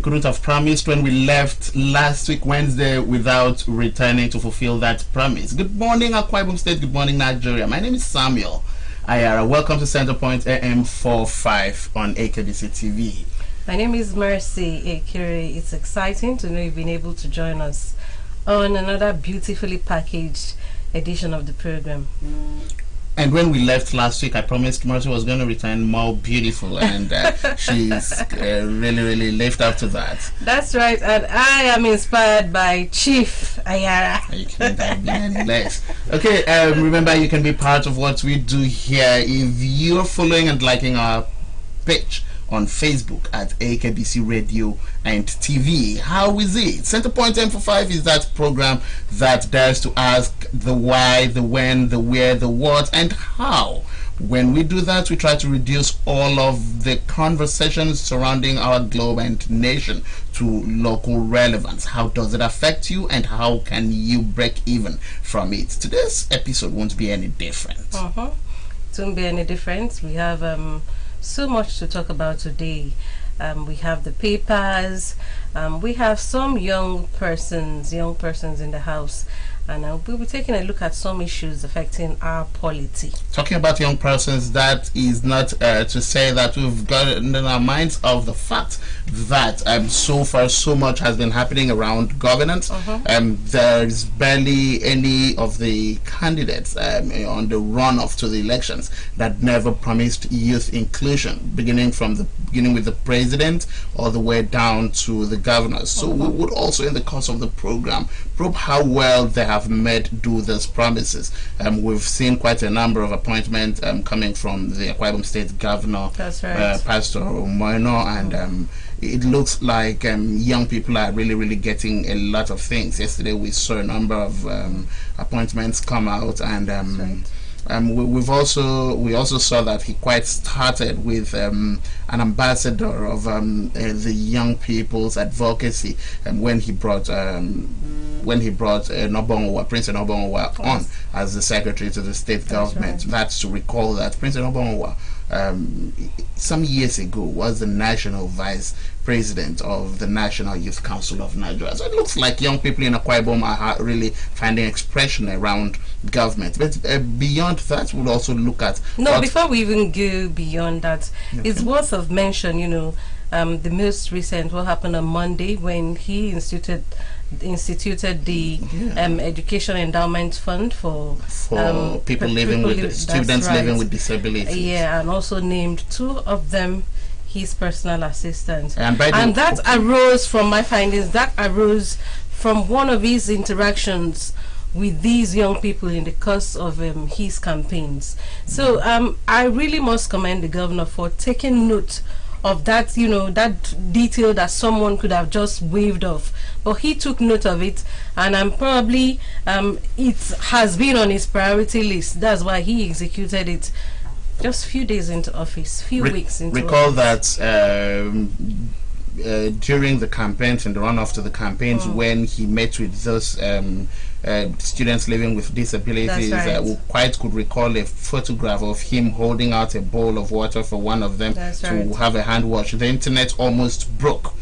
couldn't have promised when we left last week Wednesday without returning to fulfill that promise. Good morning, Akwa Ibom State. Good morning, Nigeria. My name is Samuel Ayara. Welcome to Centerpoint AM 45 on Akbc TV. My name is Mercy Ekiri. It's exciting to know you've been able to join us on another beautifully packaged edition of the program. And when we left last week, I promised Mercy was going to return more beautiful, and she's really lived up to that. That's right, and I am inspired by Chief Ayara. You can't have been any less. Okay, remember you can be part of what we do here if you're following and liking our page on Facebook at Akbc Radio and TV. How is it? Centerpoint M45 is that program that dares to ask the why, the when, the where, the what, and how. When we do that, we try to reduce all of the conversations surrounding our globe and nation to local relevance. How does it affect you, and how can you break even from it? Today's episode won't be any different. It won't be any different. We have so much to talk about today. We have the papers, we have some young persons in the house, and we'll be taking a look at some issues affecting our polity. Talking about young persons, that is not to say that we've got in our minds of the fact that so far so much has been happening around governance. There's barely any of the candidates on the runoff to the elections that never promised youth inclusion, beginning with the president all the way down to the governors. So we would also, in the course of the program, probe how well they have made do these promises. We've seen quite a number of appointments coming from the Akwa Ibom State Governor, that's right, Pastor Moino, and it looks like young people are really getting a lot of things. Yesterday we saw a number of appointments come out, and we also saw that he quite started with an ambassador of the young people's advocacy, when he brought Prince Nobonwa on as the secretary to the state government. Right. That's to recall that Prince Nobonwa some years ago was the national vice president of the National Youth Council of Nigeria. So it looks like young people in Akwa Ibom are really finding expression around government. But beyond that, we'll also look at... before we even go beyond that, it's worth of mention, the most recent, what happened on Monday when he instituted the Education Endowment Fund for people living with students living with disabilities. Yeah, and also named 2 of them his personal assistants. And that arose from my findings. That arose from one of his interactions with these young people in the course of his campaigns. So I really must commend the governor for taking note of that, that detail that someone could have just waved off, but he took note of it, and probably it has been on his priority list. That's why he executed it just few days into office, weeks into recall office. That during the campaigns and the runoff to the campaigns, when he met with those students living with disabilities, we quite could recall a photograph of him holding out a bowl of water for one of them to have a hand wash. The internet almost broke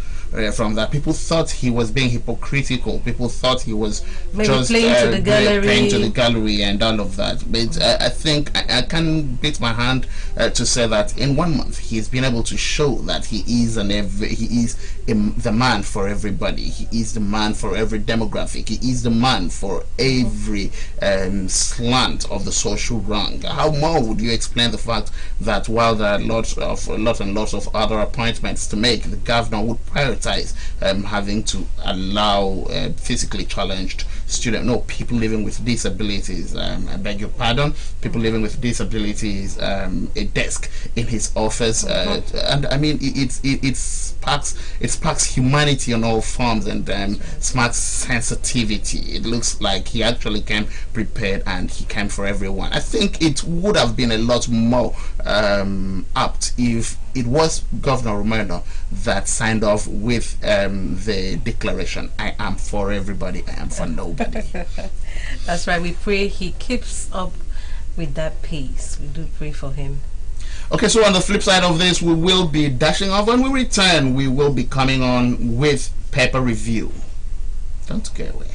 from that. People thought he was being hypocritical. People thought he was maybe just playing to the gallery and all of that. But I think I can beat my hand to say that in 1 month he's been able to show that he is the man for everybody. He is the man for every demographic. He is the man for every slant of the social wrong. How more would you explain the fact that while there are lots of other appointments to make, the governor would prioritize having to allow physically challenged people living with disabilities, I beg your pardon, people living with disabilities, a desk in his office, and I mean it sparks humanity on all forms, and sparks sensitivity. It looks like he actually came prepared, and he came for everyone. I think it would have been a lot more apt if it was Governor Romero that signed off with the declaration, I am for everybody, I am for nobody. That's right. We pray he keeps up with that pace. We do pray for him. Okay, so on the flip side of this, we will be dashing off. When we return, we will be coming on with paper review. Don't go away.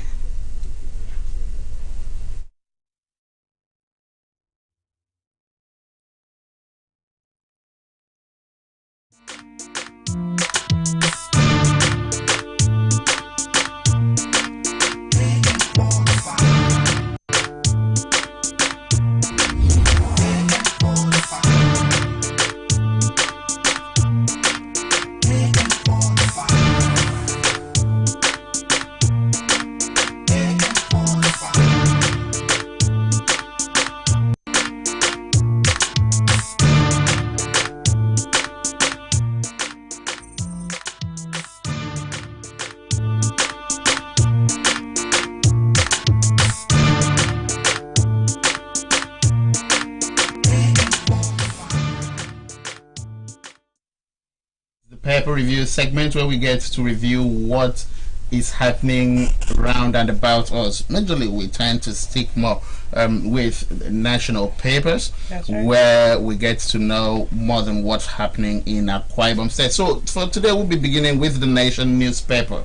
Paper review segment where we get to review what is happening around and about us. Majorly, we tend to stick more with national papers, right, where we get to know more than what's happening in Akwa Ibom State. So for today, we'll be beginning with the Nation newspaper.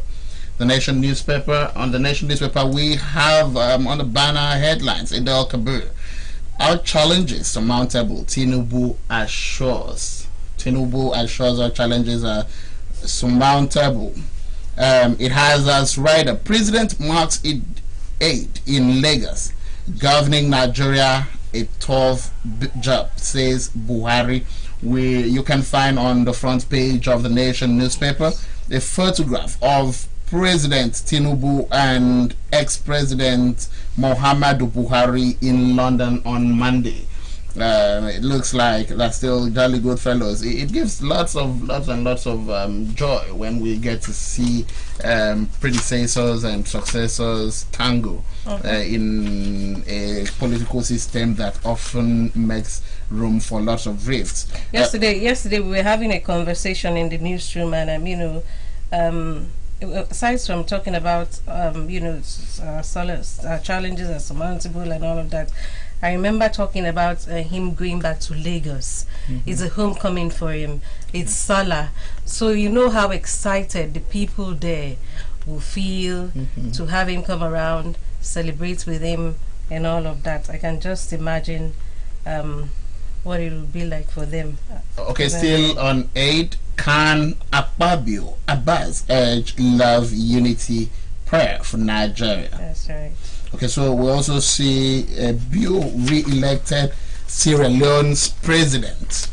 The Nation newspaper. On the Nation newspaper, we have on the banner headlines: Idel Kabir, our challenges surmountable. Tinubu assures. Tinubu assures our challenges are surmountable. It has as rider: President marks aid in Lagos, governing Nigeria a tough job, says Buhari. You can find on the front page of the Nation newspaper a photograph of President Tinubu and ex-President Muhammadu Buhari in London on Monday. It looks like they're still jolly good fellows. It gives lots and lots of joy when we get to see predecessors and successors tango in a political system that often makes room for lots of rifts. Yesterday we were having a conversation in the newsroom, and aside from talking about challenges are surmountable and all of that, I remember talking about him going back to Lagos. It's a homecoming for him. It's Salah. So you know how excited the people there will feel to have him come around, celebrate with him and all of that. I can just imagine what it will be like for them. Okay, still on aid, can Akpabio Abbas urge love, unity, prayer for Nigeria? That's right. Okay, so we also see Bio re-elected Sierra Leone's president.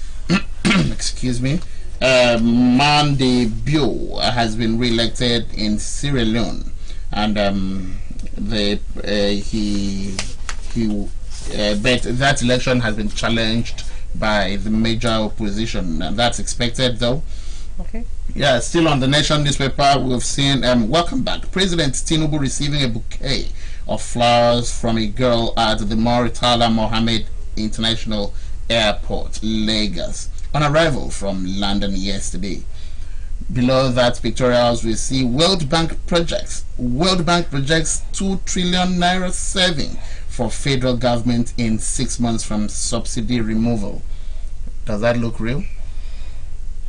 Excuse me. Mande Bio has been re-elected in Sierra Leone, and but that election has been challenged by the major opposition, and that's expected, though. Okay. Yeah, still on the Nation newspaper, we've seen welcome back, President Tinubu receiving a bouquet of flowers from a girl at the Mauritala Mohammed International Airport, Lagos, on arrival from London yesterday. Below that pictorials, we see World Bank projects. World Bank projects 2 trillion naira saving for federal government in 6 months from subsidy removal. Does that look real?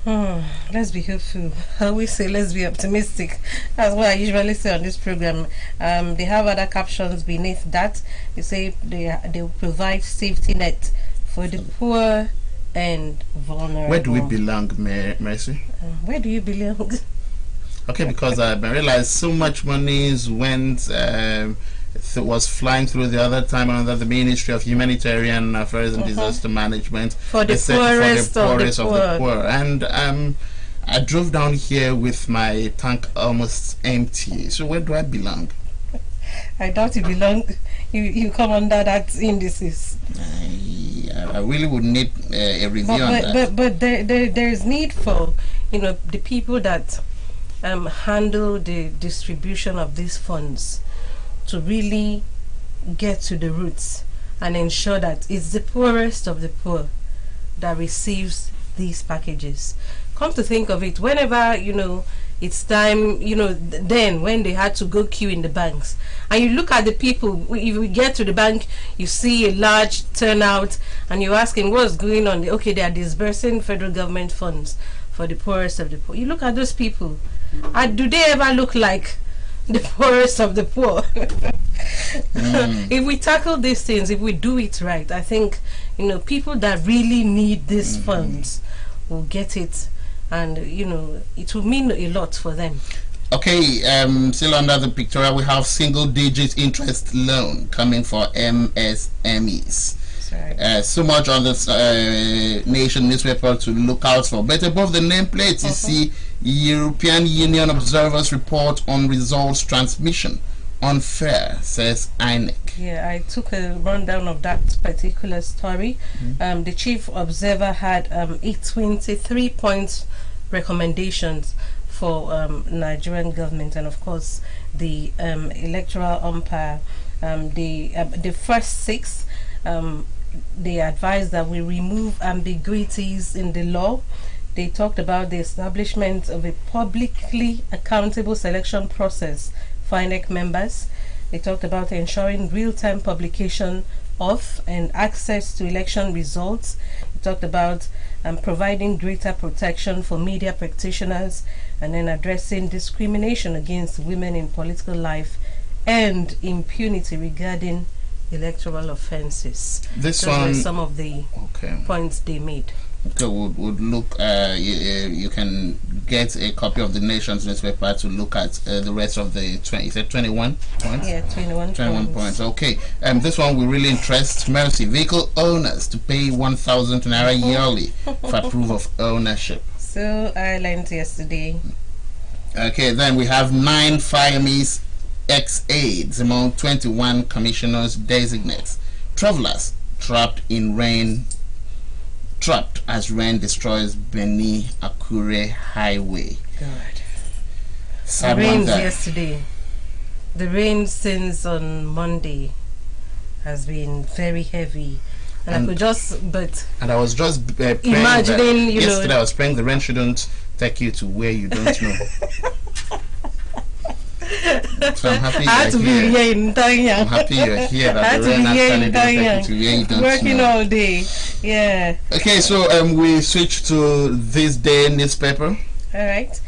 Let's be hopeful. I always say let's be optimistic. That's what I usually say on this program. They have other captions beneath that. They say they will provide safety net for the poor and vulnerable. Where do we belong, Mercy? Where do you belong? Okay, because I realized so much money went was flying through the other time under the Ministry of Humanitarian Affairs and Disaster Management for the poorest of the poor. And I drove down here with my tank almost empty. So where do I belong? I doubt you belong. You come under that indices. I really would need a review on that. But there is need for the people that handle the distribution of these funds to really get to the roots and ensure that it's the poorest of the poor that receives these packages. Come to think of it, whenever it's time, then when they had to go queue in the banks. And you look at the people, if we get to the bank, you see a large turnout, and you're asking what's going on. Okay, they are disbursing federal government funds for the poorest of the poor. You look at those people, and do they ever look like the poorest of the poor? If we tackle these things, if we do it right, I think people that really need these funds will get it, and it will mean a lot for them. Okay, still under the pictorial, we have single-digit interest loan coming for MSMEs. So much on this Nation newspaper to look out for. But above the nameplate, you see European Union observers report on results transmission unfair, says INEC. Yeah, I took a rundown of that particular story. The chief observer had 23 points recommendations for Nigerian government, and of course the electoral umpire. The first 6, they advised that we remove ambiguities in the law. They talked about the establishment of a publicly accountable selection process for INEC members. They talked about ensuring real-time publication of and access to election results. They talked about providing greater protection for media practitioners, and then addressing discrimination against women in political life and impunity regarding electoral offences. Those were some of the points they made. Okay, would look. You can get a copy of the Nation's newspaper to look at the rest of the 21 points. Yeah, 21 points. Okay, this one will really interest Mercy. Vehicle owners to pay 1,000 naira yearly for proof of ownership. So I learned yesterday. Okay, then we have 9 Firemis ex-aides among 21 commissioners designates. Travelers trapped as rain destroys Beni Akure Highway. God. The rains yesterday. The rain since on Monday has been very heavy. And I could just, and I was just imagining, yesterday I was praying the rain shouldn't take you to where you don't know. So I'm happy you're here. I'm happy you're here. That the rain actually didn't take you to where you don't working know. all day. Yeah. Okay, so we switch to This Day newspaper. All right.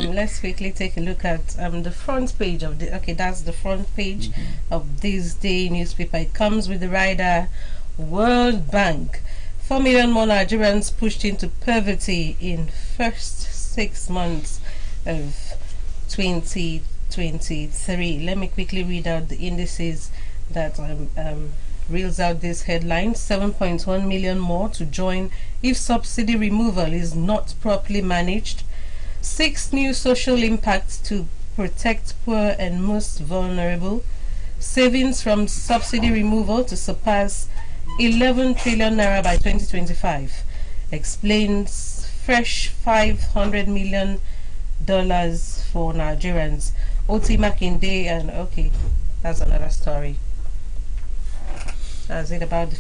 Let's quickly take a look at the front page of the. Okay, that's the front page of This Day newspaper. It comes with the rider World Bank. 4 million more Nigerians pushed into poverty in first 6 months of 2023. Let me quickly read out the indices that reels out this headline. 7.1 million more to join if subsidy removal is not properly managed. 6 new social impacts to protect poor and most vulnerable. Savings from subsidy removal to surpass 11 trillion naira by 2025. Explains fresh $500 million for Nigerians. Oti Makinde, and okay, that's another story. That's it about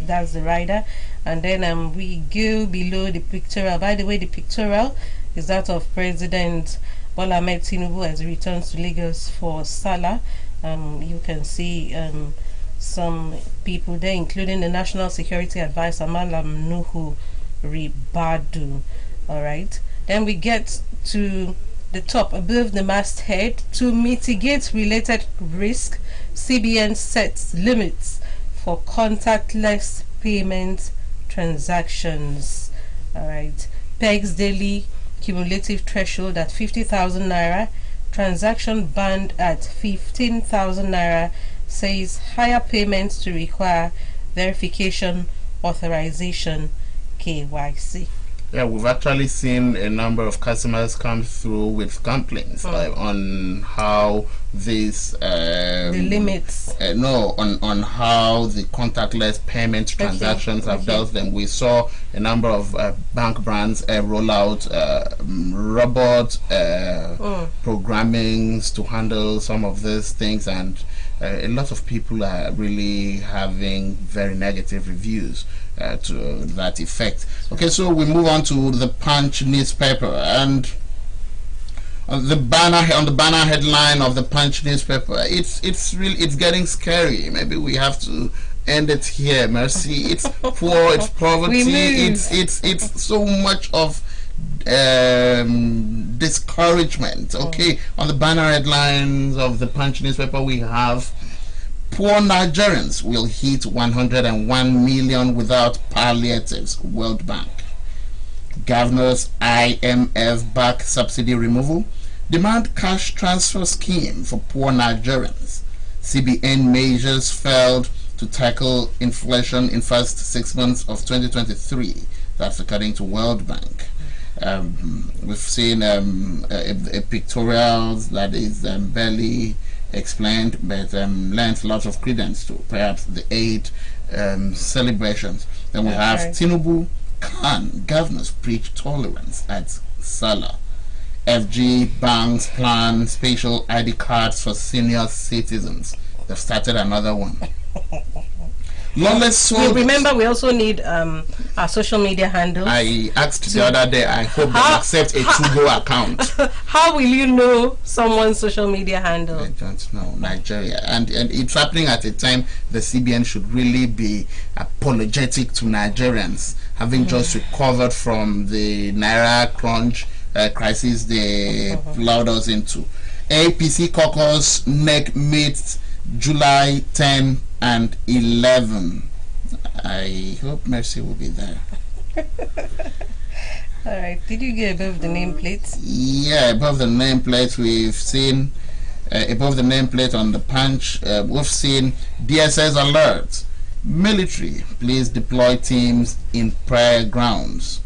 that's the rider. And then we go below the pictorial. By the way, the pictorial is that of President Bola Ahmed Tinubu as he returns to Lagos for Salah. You can see some people there, including the National Security Advisor Malam Nuhu Ribadu. Alright, then we get to the top above the masthead. To mitigate related risk, CBN sets limits for contactless payment transactions. Alright, pegs daily cumulative threshold at 50,000 naira, transaction banned at 15,000 naira, says higher payments to require verification, authorization, KYC. Yeah, we've actually seen a number of customers come through with complaints on how this the limits on how the contactless payment transactions have dealt them. We saw a number of bank brands roll out robot programmings to handle some of these things, and a lot of people are really having very negative reviews to that effect. Okay, so we move on to the Punch newspaper, and on the banner headline of the Punch newspaper. It's getting scary. Maybe we have to end it here. Mercy. It's poor. It's poverty. It's so much of discouragement. Okay, on the banner headlines of the Punch newspaper, we have: poor Nigerians will hit 101 million without palliatives, World Bank. Governor's IMF back subsidy removal. Demand cash transfer scheme for poor Nigerians. CBN measures failed to tackle inflation in first 6 months of 2023. That's according to World Bank. We've seen a pictorial that is barely explained, but lends lots of credence to perhaps the 8 celebrations. Then we have Tinubu, Khan, governors preach tolerance at Salah. FG banks plan special ID cards for senior citizens. They've started another one. Lawless soldiers. Remember, we also need our social media handles. I asked the other day, I hope they accept a Tugo account. How will you know someone's social media handle? I don't know. Nigeria. And it's happening at a time the CBN should really be apologetic to Nigerians, having just recovered from the Naira crunch crisis they plowed us into. APC caucus neck meets July 10 and 11. I hope Mercy will be there. All right. Did you get above the nameplate? Yeah, above the nameplate, we've seen above the nameplate on the Punch. We've seen DSS alert. Military, please deploy teams in prayer grounds.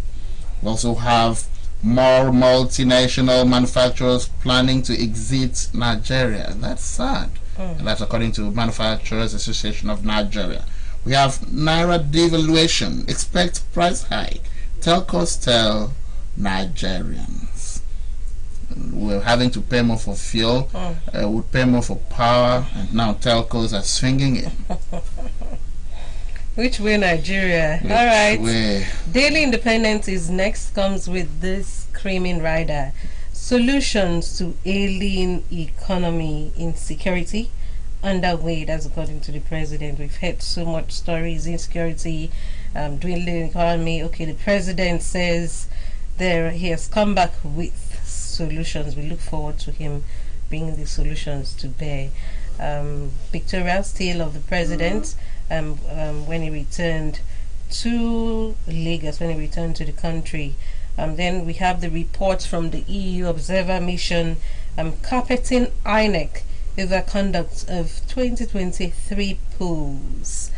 We also have more multinational manufacturers planning to exit Nigeria. That's sad. And that's according to Manufacturers Association of Nigeria. We have Naira devaluation. Expect price hike. Telcos tell Nigerians. We're having to pay more for fuel. We'll pay more for power. And now telcos are swinging it. Which way, Nigeria? All right. Way? Daily Independence is next. Comes with this screaming rider. Solutions to ailing economy insecurity underway. That's according to the president. We've heard so much stories: insecurity, dwindling economy. Okay, the president says he has come back with solutions. We look forward to him bringing the solutions to bear. Pictorial still of the president when he returned to Lagos, when he returned to the country. Then we have the reports from the EU Observer Mission carpeting INEC over conduct of 2023 polls.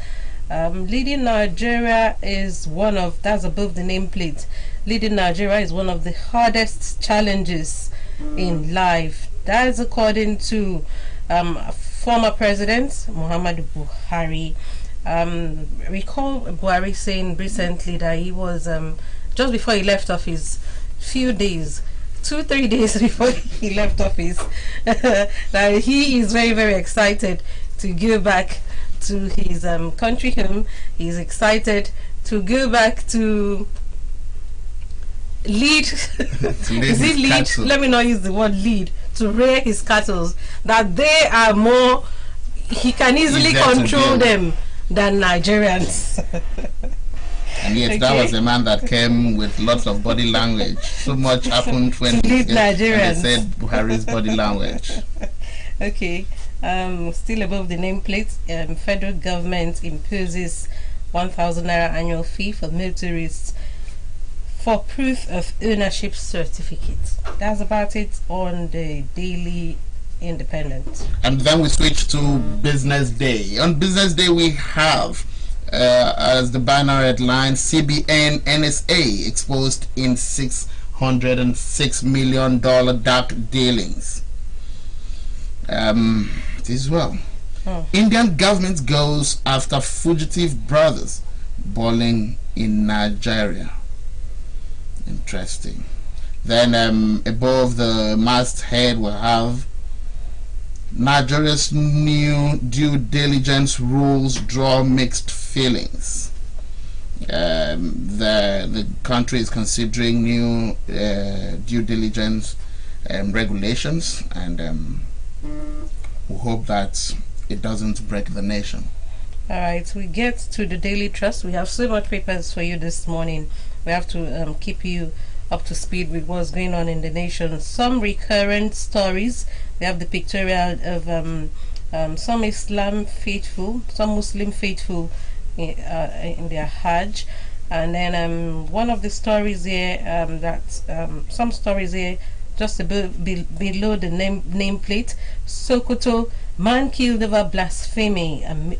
Leading Nigeria is one of, that's above the nameplate, leading Nigeria is one of the hardest challenges in life. That is according to former President Muhammadu Buhari. Recall Buhari saying recently that he was just before he left office, 2-3 days before he left office, that he is very, very excited to go back to his country home. He's excited to go back to lead. Is it lead? Cattle. Let me not use the word lead. To rear his cattle. That they are more. He can easily control them than Nigerians. And yes, that was a man that came with lots of body language. So much happened when they said Buhari's body language. Okay, still above the nameplate, federal government imposes 1,000 naira annual fee for motorists for proof of ownership certificate. That's about it on the Daily Independent. And then we switch to Business Day. On Business Day, we have as the banner headline, CBN NSA exposed in $606 million dark dealings. This as well. Indian government goes after fugitive brothers bowling in Nigeria. Interesting. Then above the masthead we have Nigeria's new due diligence rules draw mixed feelings. The country is considering new due diligence regulations, and we hope that it doesn't break the nation. All right, we get to the Daily Trust. We have so much papers for you this morning. We have to keep you up to speed with what's going on in the nation. Some recurrent stories. We have the pictorial of some Muslim faithful in their Hajj, and then one of the stories here some stories here just below the nameplate. Sokoto, man killed over blasphemy and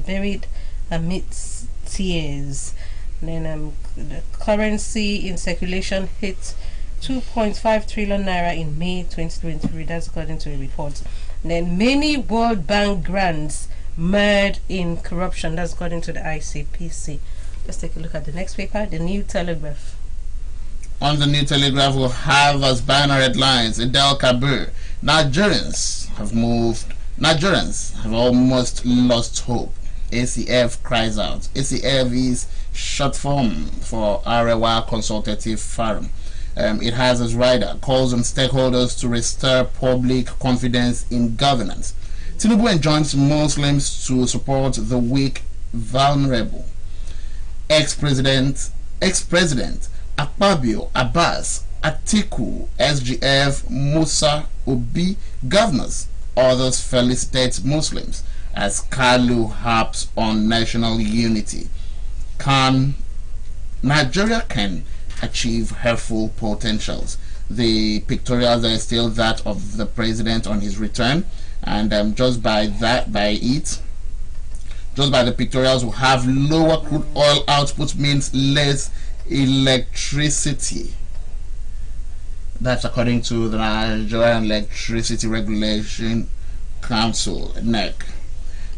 buried amidst tears. And then the currency in circulation hit 2.5 trillion naira in May 2023. That's according to a report. And then many World Bank grants mired in corruption. That's according to the ICPC. Let's take a look at the next paper, the New Telegraph. On the New Telegraph, we'll have as banner headlines: Idel Kabir, Nigerians have almost lost hope. ACF cries out. ACF is short form for Arewa Consultative Forum. It has as rider calls on stakeholders to restore public confidence in governance. Tinubu enjoins Muslims to support the weak, vulnerable. Ex-President Akbabio, Abbas, Atiku, SGF, Musa, Obi, governors. Others felicitate Muslims as Kalu harps on national unity. Nigeria can achieve her full potentials. The pictorials are still that of the president on his return, and just by the pictorials, we have lower crude oil output means less electricity. That's according to the Nigerian Electricity Regulation Council, NEC.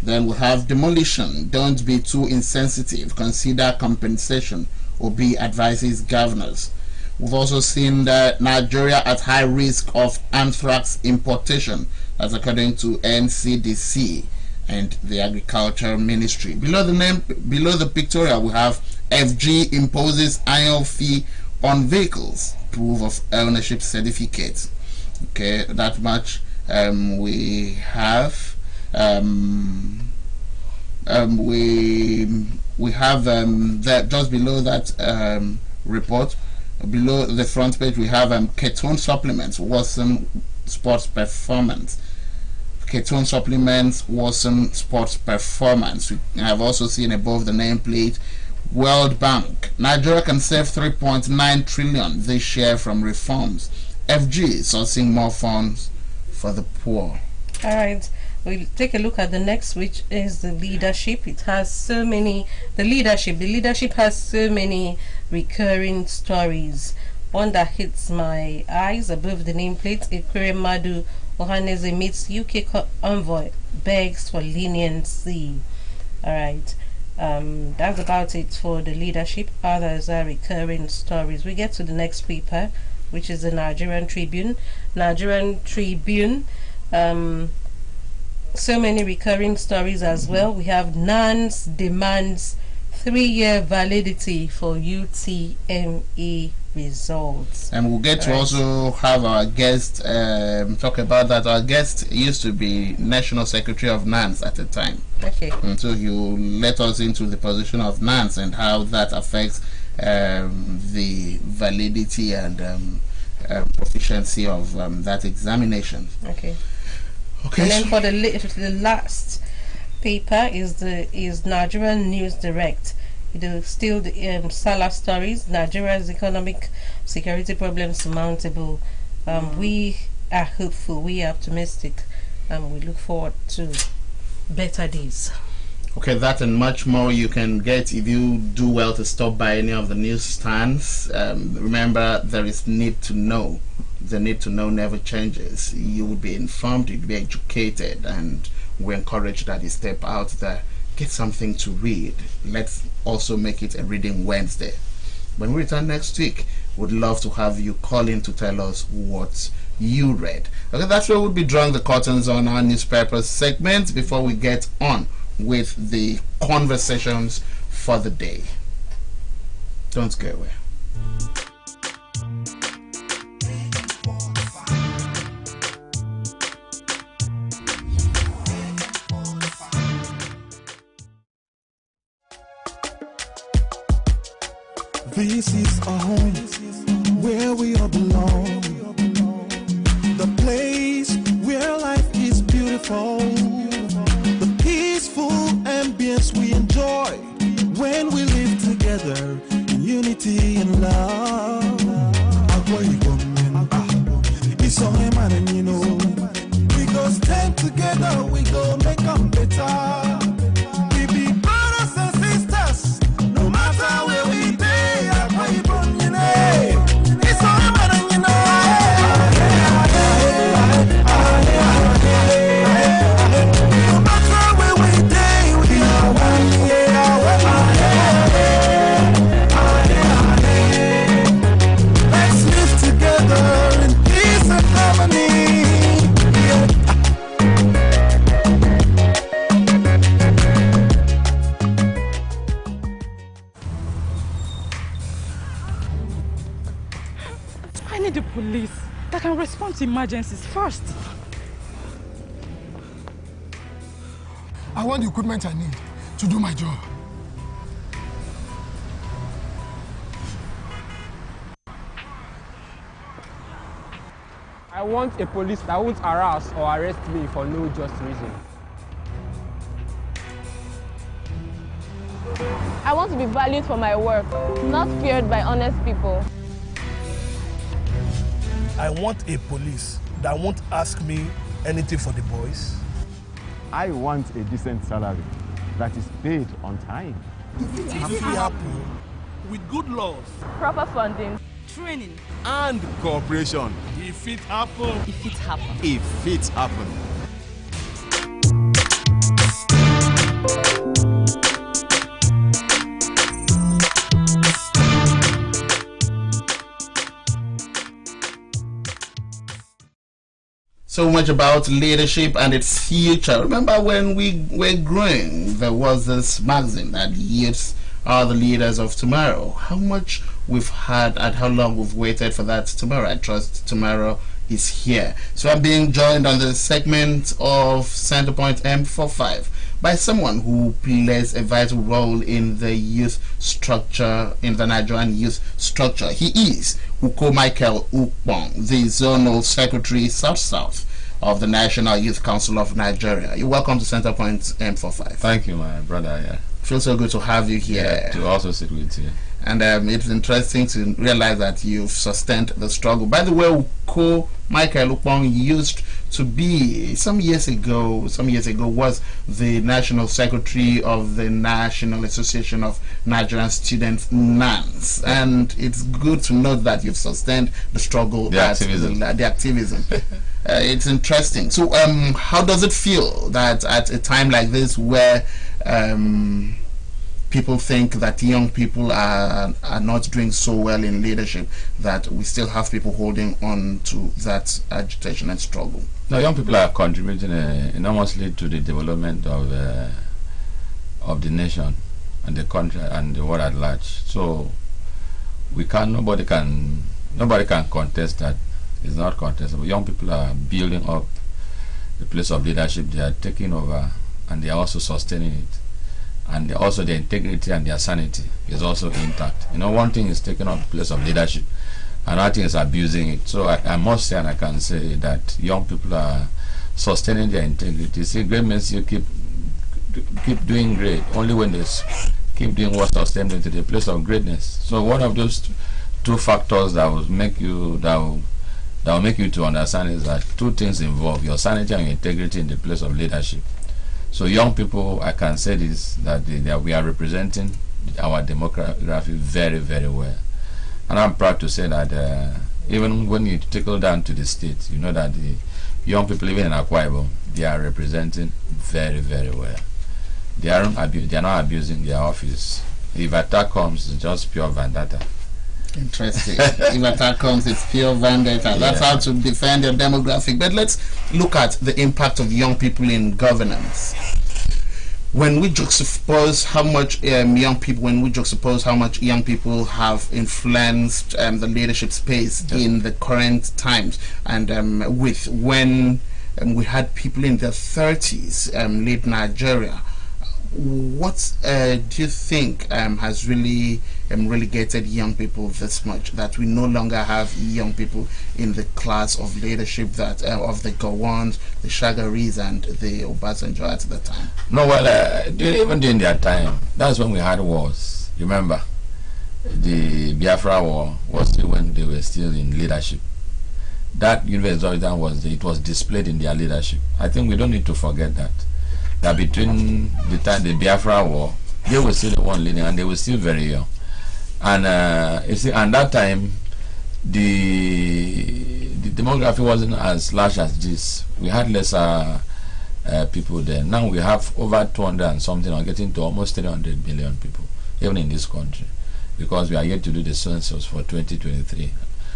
Then we have demolition. Don't be too insensitive. Consider compensation. Obi advises governors. We've also seen that Nigeria at high risk of anthrax importation. That's according to NCDC and the Agriculture Ministry. Below the pictorial, we have FG imposes annual fee on vehicles. Proof of ownership certificate. Okay, that much. We have we have that just below that report. Below the front page, we have ketone supplements worsen sports performance. Ketone supplements worsen sports performance. We have also seen above the nameplate World Bank. Nigeria can save 3.9 trillion this year from reforms. FG sourcing more funds for the poor. All right, we'll take a look at the next, which is the leadership. It has so many. The leadership has so many recurring stories. One that hits my eyes above the nameplate: Ekweremadu Madu Ohaneze meets UK envoy, begs for leniency. All right. That's about it for the leadership. Others are recurring stories. We get to the next paper, which is the Nigerian Tribune. So many recurring stories as well. We have NANS demands 3-year validity for UTME results. And we'll get to also have our guest talk about that. Our guest used to be National Secretary of NANS at the time. Okay. And so he'll let us into the position of NANS and how that affects the validity and proficiency of that examination. Okay. Okay. And then for the last paper is Nigerian News Direct. It is still the Salah stories. Nigeria's economic security problems surmountable. We are hopeful. We are optimistic. We look forward to better days. Okay, that and much more you can get if you do well to stop by any of the newsstands. Remember, there is need to know. The need to know never changes. You will be informed, you'll be educated, and we encourage that you step out there, get something to read. Let's also make it a reading Wednesday. When we return next week, we'd love to have you call in to tell us what you read. Okay, that's where we'll be drawing the curtains on our newspaper segment before we get on with the conversations for the day. Don't go away. This is a home where we all belong. The place where life is beautiful. The peaceful ambience we enjoy when we live together in unity and love. It's all man and you know. We go stand together, we go make them better. We be brothers and sisters, no matter where we be. It's all man and you know. No matter where we be, we are one. Let's live together in peace and harmony. I need the police that can respond to emergencies first. I want the equipment I need to do my job. I want a police that won't harass or arrest me for no just reason. I want to be valued for my work, not feared by honest people. I want a police that won't ask me anything for the boys. I want a decent salary that is paid on time. If it happen with good laws, Proper funding, Training. And cooperation. if it happen, If it happens. If it happens. So much about leadership and its future. Remember when we were growing, there was this magazine that youths are the leaders of tomorrow. How much we've had and how long we've waited for that tomorrow. I trust tomorrow is here. So I'm being joined on this segment of Centerpoint M45 by someone who plays a vital role in the youth structure, in the Nigerian youth structure. He is Uko Michael Ukpong, the Zonal Secretary South-South of the National Youth Council of Nigeria. You're welcome to Centerpoint M45. Thank you, my brother. Yeah. Feels so good to have you here. Yeah, to also sit with you. And it's interesting to realize that you've sustained the struggle. By the way, Uko Michael Ukpong used to be some years ago was the National Secretary of the National Association of Nigerian Students, NANS, and it's good to note that you've sustained the struggle, The activism. It's interesting. So how does it feel that at a time like this where people think that young people are not doing so well in leadership, that we still have people holding on to that agitation and struggle? Now, young people are contributing enormously to the development of the nation and the country and the world at large. So nobody can contest that. It's not contestable. Young people are building up the place of leadership. They are taking over, and they are also sustaining it. And also their integrity and their sanity is also intact. You know, one thing is taking up the place of leadership, another thing is abusing it. So I must say, and I can say that young people are sustaining their integrity. See, great means you keep doing great only when they keep doing what sustains them to the place of greatness. So one of those two factors that will make you to understand is that two things involve your sanity and your integrity in the place of leadership. So young people, I can say this, that we are representing our demography very, very well. And I'm proud to say that even when you trickle down to the state, you know that the young people living in Akwa Ibom, they are representing very, very well. They are not abusing their office. If attack comes, it's just pure vendetta. Interesting. If attack comes, it's pure vendetta. That's how to defend your demographic. But let's look at the impact of young people in governance. When we juxtapose how much young people have influenced the leadership space in the current times, and with when we had people in their 30s lead Nigeria, what do you think has really relegated young people this much, that we no longer have young people in the class of leadership that of the Gowons, the Shagaris, and the Obasanjo at the time? No, well, even during their time, that's when we had wars. Remember, the Biafra War was still when they were still in leadership. That University was displayed in their leadership. I think we don't need to forget that. That between the time the Biafra War, they were still the one leading, and they were still very young. And you see, and that time, the demography wasn't as large as this. We had lesser people there. Now we have over 200 and something, or getting to almost 300 million people, even in this country, because we are yet to do the census for 2023.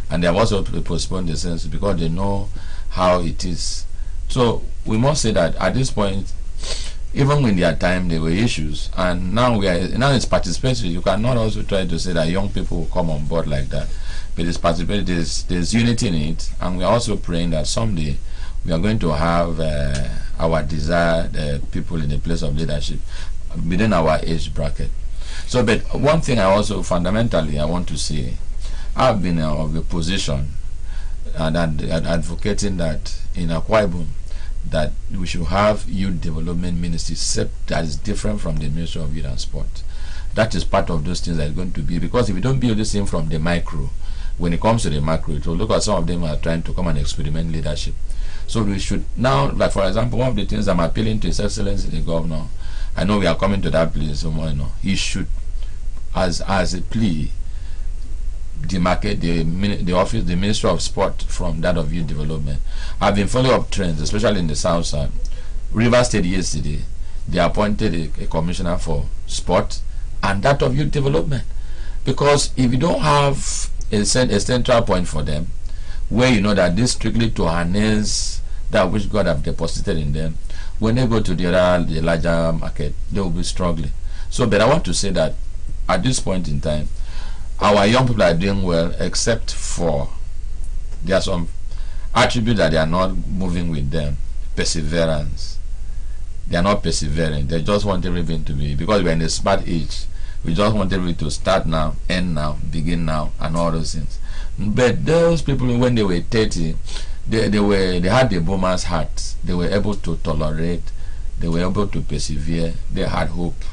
And they have also postponed the census because they know how it is. So we must say that at this point, even in their time, there were issues, and now it's participatory. You cannot also try to say that young people will come on board like that. But it's participatory. There's unity in it, and we are also praying that someday we are going to have our desired people in the place of leadership within our age bracket. So, but one thing I also fundamentally I want to say, I've been of a position and advocating that in Akwa Ibom, that we should have youth development ministry, except that is different from the Ministry of Youth and Sport. That is part of those things that is going to be, because if we don't build this thing from the micro, when it comes to the macro, it will look at some of them are trying to come and experiment leadership. So we should now, like for example, one of the things I'm appealing to His Excellency the Governor, I know we are coming to that place, so he should, as a plea, demarcate the office, the Ministry of Sport from that of Youth Development. I've been following up trends, especially in the South Side. River State yesterday, they appointed a commissioner for sport and that of Youth Development, because if you don't have a central point for them, where you know that this strictly to harness that which God have deposited in them, when they go to the larger market, they will be struggling. So, but I want to say that at this point in time, our young people are doing well, except for there are some attributes that they are not moving with them. Perseverance. They are not persevering. They just want everything to be, because we're in a smart age, we just want everything to start now, end now, begin now, and all those things. But those people, when they were 30, they had the boomer's heart. They were able to tolerate, they were able to persevere, they had hope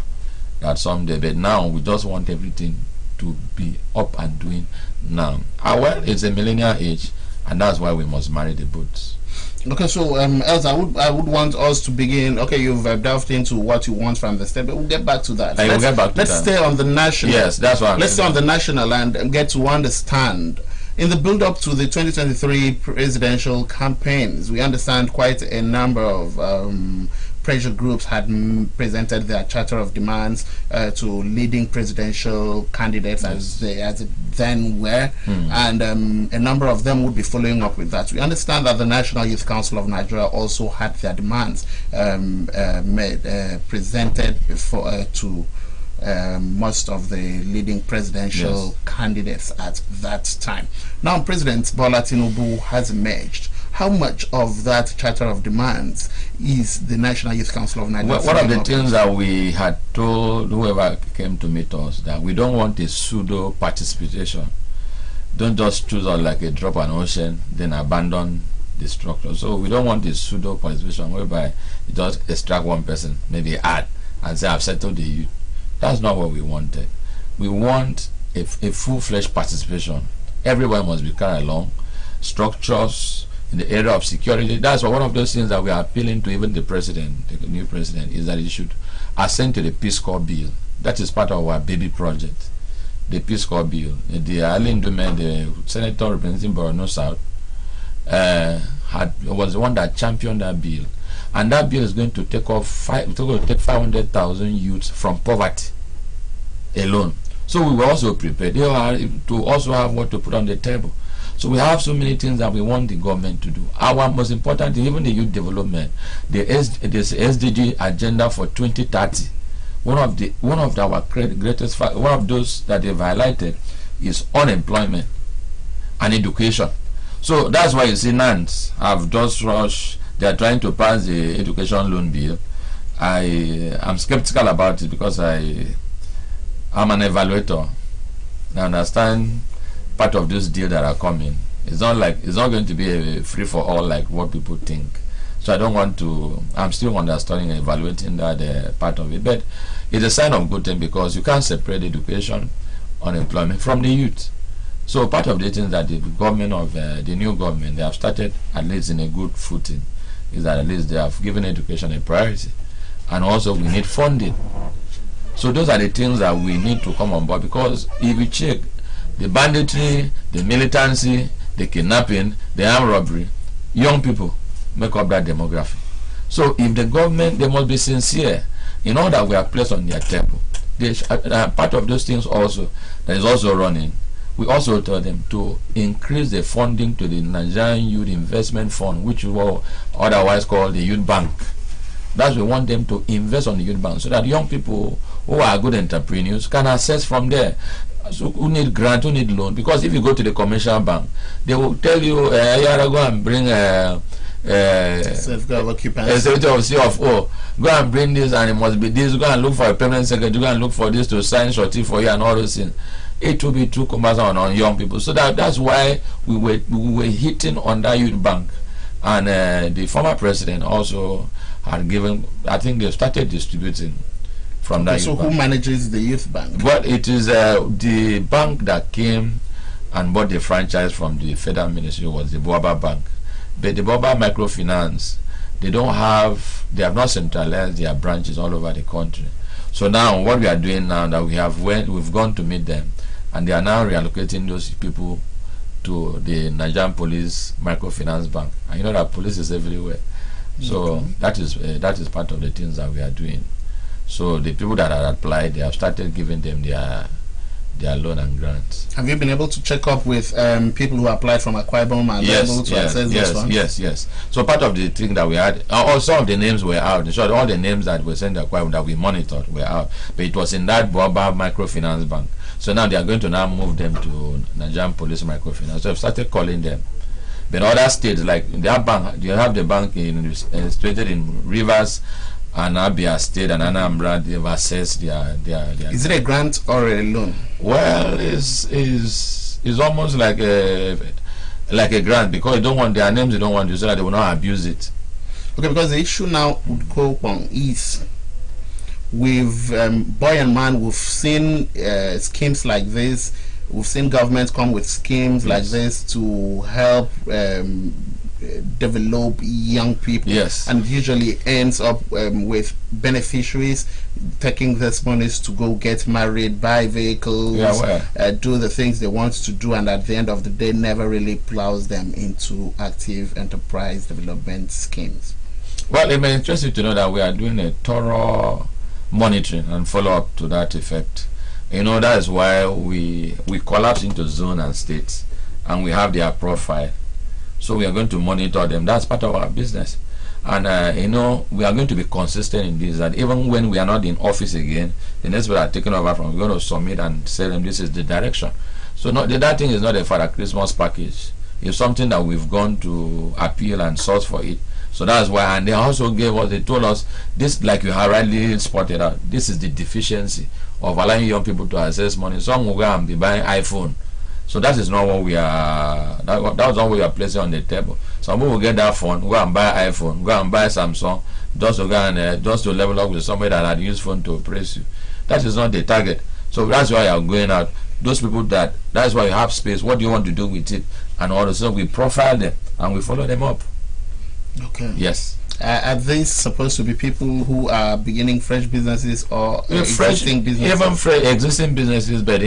that someday. But now we just want everything to be up and doing now. Well, it's a millennial age, and that's why we must marry the boats. Okay, so Elsa, I would want us to begin. Okay, you've delved into what you want from the state, but we'll get back to that. Let's stay on the national. Yes, that's what. Let's stay on the national and get to understand. In the build-up to the 2023 presidential campaigns, we understand quite a number of pressure groups had presented their charter of demands to leading presidential candidates, as it then were, and a number of them would be following up with that. We understand that the National Youth Council of Nigeria also had their demands presented to most of the leading presidential candidates at that time. Now President Bola Tinubu has emerged. How much of that charter of demands is the National Youth Council of Nigeria? One of the things that we had told whoever came to meet us, that we don't want a pseudo participation. Don't just choose us like a drop in an ocean, then abandon the structure. So we don't want a pseudo participation whereby you just extract one person, maybe add, and say I've settled the youth. That's not what we wanted. We want a full-fledged participation. Everyone must be carried along. Structures in the area of security. That's one of those things that we are appealing to even the president, the new president, is that he should assent to the Peace Corps bill. That is part of our baby project, the Peace Corps bill. The Ali Ndume, the senator representing Borno South, was the one that championed that bill, and that bill is going to take 500,000 youths from poverty alone. So we were also prepared to also have what to put on the table. So we have so many things that we want the government to do. Our most important thing, even the youth development, this SDG agenda for 2030. One of our greatest, one of those that they've highlighted is unemployment and education. So that's why you see NANS have just rushed. They are trying to pass the education loan bill. I am skeptical about it because I'm an evaluator. I understand part of this deal that are coming. It's not going to be a free for all like what people think. So I don't want to. I'm still understanding and evaluating that part of it, but it's a sign of good thing because you can't separate education, unemployment from the youth. So part of the things that the government of the new government, they have started at least in a good footing, is that at least they have given education a priority, and also we need funding. So those are the things that we need to come on board, because if you check the banditry, the militancy, the kidnapping, the armed robbery, young people make up that demographic. So if the government, they must be sincere in all that we have placed on their table. Part of those things also that is also running, we also told them to increase the funding to the Nigerian Youth Investment Fund, which was otherwise called the Youth Bank. That's we want them to invest on the Youth Bank so that young people who are good entrepreneurs can access from there. So who need grant, who need loan, because if you go to the commercial bank, they will tell you, you gotta go and bring certificate of occupancy. A certificate of CFO. Go and bring this, and it must be this. Go and look for a permanent secretary. Go and look for this to sign shorty for you and all those things. It will be too cumbersome on young people. So that's why we were hitting on that youth bank, and the former president also had given. I think they started distributing from that. So who manages the youth bank? Well, it is the bank that came and bought the franchise from the federal ministry was the Boaba Bank. But the Boaba Microfinance, they have not centralized their branches all over the country. So now what we are doing now that we've gone to meet them, and they are now reallocating those people to the Nigerian Police Microfinance Bank. And you know that police is everywhere. So that is part of the things that we are doing. So the people that are applied, they have started giving them their loan and grants. Have you been able to check up with people who applied from Akwa Ibom and able to access those funds? Yes. So part of the thing that we had, some of the names were out. In short, all the names that were sent to Akwa Ibom that we monitored were out. But it was in that Boaba Microfinance Bank. So now they are going to now move them to Nigerian Police Microfinance. So I've started calling them. But other states, like their bank, you have the bank situated in Rivers and Abia State and Anambra. They've assessed their. Is it a grant or a loan? Well, it's almost like a grant, because they don't want their names. They don't want you, so that they will not abuse it. Okay, because the issue now with Kopong is with boy and man, we've seen schemes like this. We've seen governments come with schemes like this to help develop young people. Yes. And it usually ends up with beneficiaries taking this monies to go get married, buy vehicles, do the things they want to do, and at the end of the day never really plows them into active enterprise development schemes. Well, it may interest you to know that we are doing a thorough monitoring and follow-up to that effect. You know, that is why we collapse into zone and states, and we have their profile. So we are going to monitor them. That's part of our business. And you know, we are going to be consistent in this, that even when we are not in office again, the next people are taken over from, we're going to submit and tell them this is the direction. So that thing is not a Father Christmas package. It's something that we've gone to appeal and source for it. So that's why, and they also they told us this, like you have rightly spotted out, this is the deficiency of allowing young people to access money. Some will go and be buying iPhone. So that is not what we are, that was not what we are placing on the table. Some people will get that phone, go and buy iPhone, go and buy Samsung, just to go and just to level up with somebody that had used phone to oppress you. That is not the target. So that's why you are going out. Those people that's why you have space. What do you want to do with it? And all so we profile them and we follow them up. Okay. Yes. Are these supposed to be people who are beginning fresh businesses or existing businesses? Even fresh existing businesses, but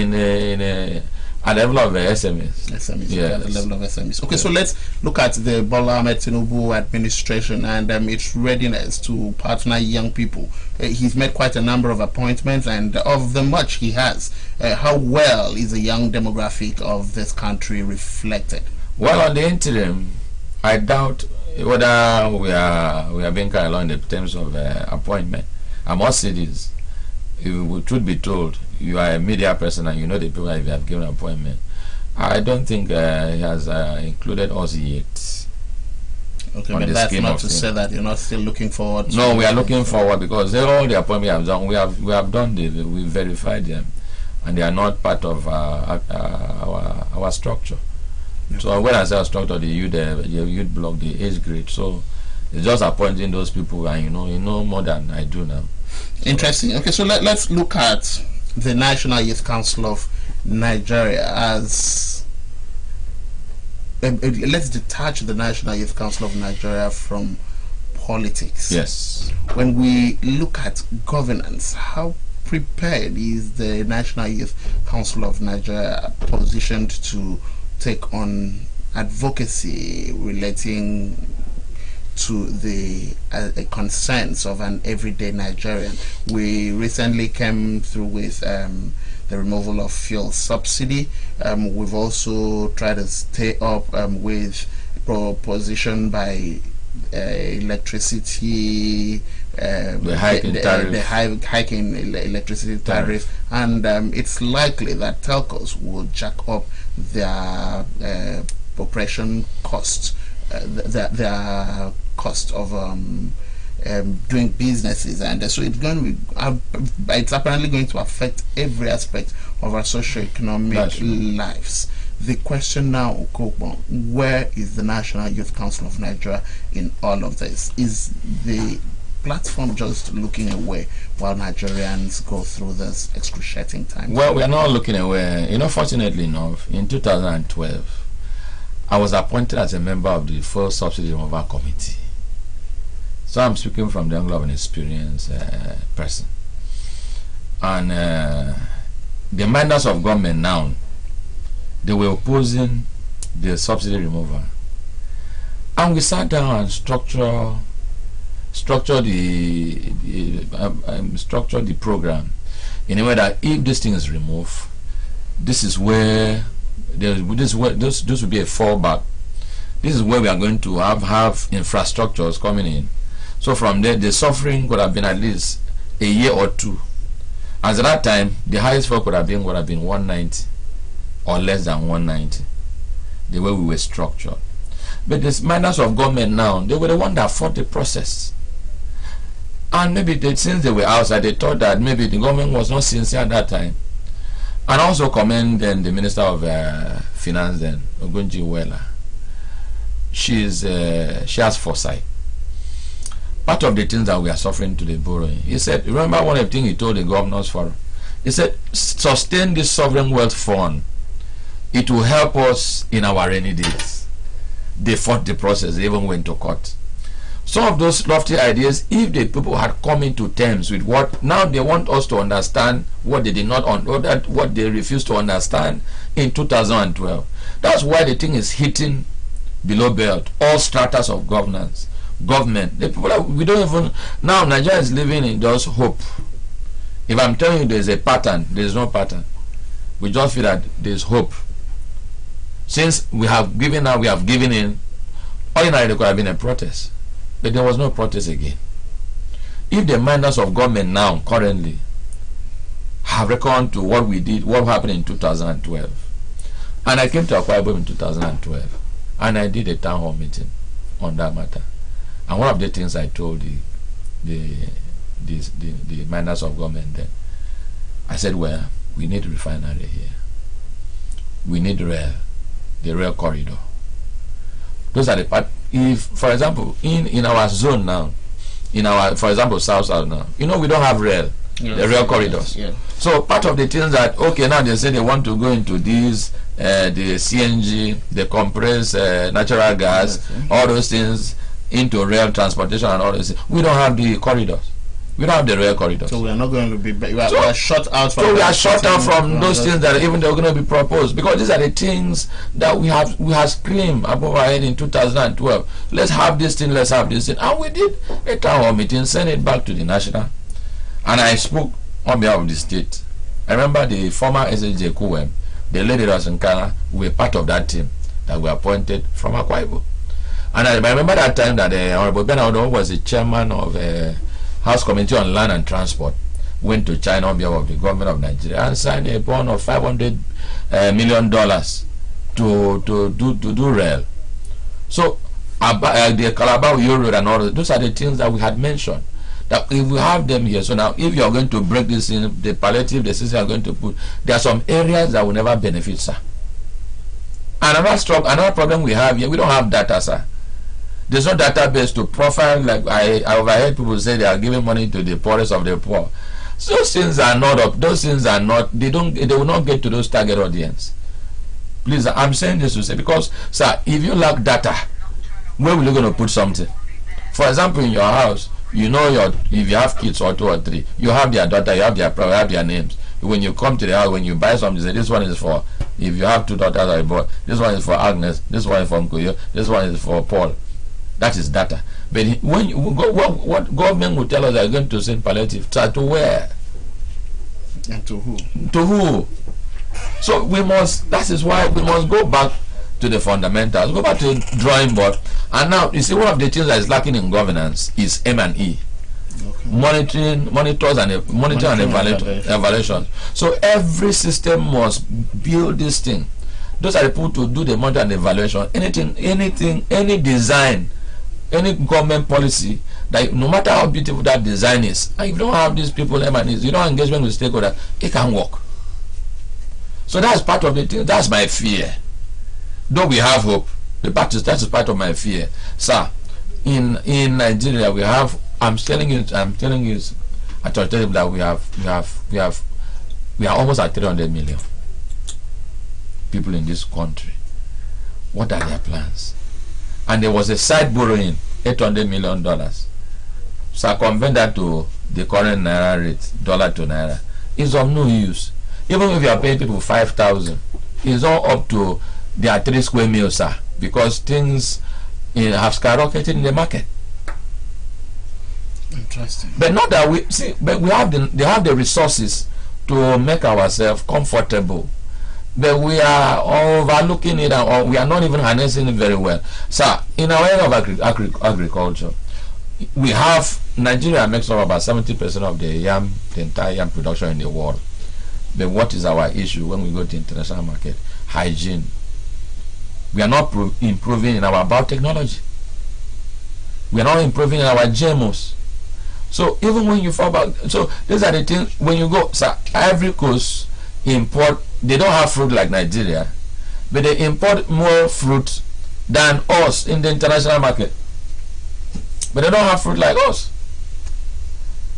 at the level of SMEs. Yes. At the level of SMEs. Okay, so let's look at the Bola Ahmed Tinubu administration and its readiness to partner young people. He's made quite a number of appointments, and of the much he has, how well is the young demographic of this country reflected? Well, on the interim, I doubt whether we are being carried along in terms of appointment. I must say this: if truth be told, you are a media person and you know the people that you have given appointment. I don't think he has included us yet. Okay, but that's not to say that you're not still looking forward to. No, we are looking forward, because all the appointments we have done, we have verified them, and they are not part of our structure. Yep. So when I say our structure, the youth block, the age grade, so it's just appointing those people, and you know more than I do now. Interesting. Okay, so let's look at the National Youth Council of Nigeria as let's detach the National Youth Council of Nigeria from politics. Yes. When we look at governance, how prepared is the National Youth Council of Nigeria positioned to take on advocacy relating to the concerns of an everyday Nigerian? We recently came through with the removal of fuel subsidy. We've also tried to stay up with proposition by electricity, the hike in electricity tariff, and it's likely that telcos will jack up their operation costs, their cost of doing businesses, and so it's going to be it's apparently going to affect every aspect of our socio-economic lives. The question now, Okokbo, where is the National Youth Council of Nigeria in all of this? Is the platform just looking away while Nigerians go through this excruciating time? Well, we are not looking away. Fortunately enough, in 2012, I was appointed as a member of the first subsidy removal committee. So I'm speaking from the angle of an experienced person. And the members of government now, they were opposing the subsidy removal, and we sat down and structure the program in a way that if this thing is removed, this will be a fallback. This is where we are going to have infrastructures coming in. So from there, the suffering could have been at least a year or two. As at that time, the highest fuel could have been 190 or less than 190, the way we were structured. But the members of government now, they were the one that fought the process. And maybe since they were outside, they thought that maybe the government was not sincere at that time. And also commend then the Minister of Finance then, Ogunji Wela. She has foresight. Part of the things that we are suffering to the borrowing, he said, remember one of the things he told the governors forum? He said, sustain this sovereign wealth fund. It will help us in our rainy days. They fought the process, they even went to court. Some of those lofty ideas, if the people had come into terms with what now they want us to understand, what they did not what they refused to understand in 2012. That's why the thing is hitting below belt, all stratas of government. The people we don't even now. Nigeria is living in just hope. If I'm telling you there's a pattern, there's no pattern. We just feel that there's hope. Since we have given out, we have given in. Ordinarily there could have been a protest, but there was no protest again. If the members of government now currently have reckoned to what we did, what happened in 2012, and I came to Akwa Ibom in 2012, and I did a town hall meeting on that matter, and one of the things I told the members of government then, I said, well, we need a refinery here, we need the rail corridor. Those are the part. If, for example, in our zone now, for example, south now, we don't have rail, the rail corridors. Yeah. So part of the things that, okay, now they say they want to go into these, the CNG, the compressed natural gas, all those things into rail transportation and all those things. We don't have the corridors. We don't have the rail corridors. So we are not going to be. We are shut out from. So we are shut out from those things that even they're going to be proposed, because these are the things that we have screamed above our head in 2012. Let's have this thing. Let's have this thing, and we did a town hall meeting, send it back to the national, and I spoke on behalf of the state. I remember the former SHJ Kuwem, the lady that in Ghana, we were part of that team that were appointed from Akwa Ibom, and I remember that time that Honorable Ben Audo was the chairman of House Committee on Land and Transport, went to China on behalf of the government of Nigeria and signed a bond of $500 million to do rail. So the Calabar Road and all those are the things that we had mentioned. That if we have them here, so now if you are going to break this in the palliative, the system are going to put, there are some areas that will never benefit, sir. Another problem we have here, we don't have data, sir. There's no database to profile. Like I overheard people say they are giving money to the poorest of the poor. So those things are not up. Those things are not. They will not get to those target audience. Please, I'm saying this to say, because, sir, if you lack data, where will you going to put something? For example, in your house, you know if you have kids or 2 or 3, you have their daughter, you have their names. When you come to the house, when you buy something, you say this one is for, if you have 2 daughters or a boy, this one is for Agnes, this one is for Nkoyo, this one is for Paul. That is data. But when you go, what government will tell us they're going to send palliative, to where? And to who? To who? So we must, that is why we must go back to the fundamentals, go back to the drawing board. And now, you see, one of the things that is lacking in governance is M&E. Okay. Monitors and evaluation. So every system must build this thing. Those are the people to do the monitor and evaluation. Any design, any government policy, that no matter how beautiful that design is, and if you don't have these people, M&Es, you don't engagement with stakeholders, it can work. So that's part of the thing. That's my fear. Though we have hope, that is part of my fear, sir. In Nigeria, we have. I'm telling you, authoritatively that we are almost at 300 million people in this country. What are their plans? And there was a side borrowing, $800 million. Circumvent that to the current naira rate, dollar to naira, is of no use. Even if you are paying people 5,000, it's all up to their 3 square meals, sir, because things have skyrocketed in the market. Interesting. But not that we see, but they have the resources to make ourselves comfortable. But we are overlooking it, or we are not even harnessing it very well. Sir, in our area of agriculture, we have, Nigeria makes up about 70% of the entire yam production in the world. But what is our issue when we go to international market? Hygiene. We are not improving in our biotechnology. We are not improving in our GMOs. So even when you fall back, so these are the things, when you go, sir, Ivory Coast import, they don't have fruit like Nigeria, but they import more fruit than us in the international market. But they don't have fruit like us.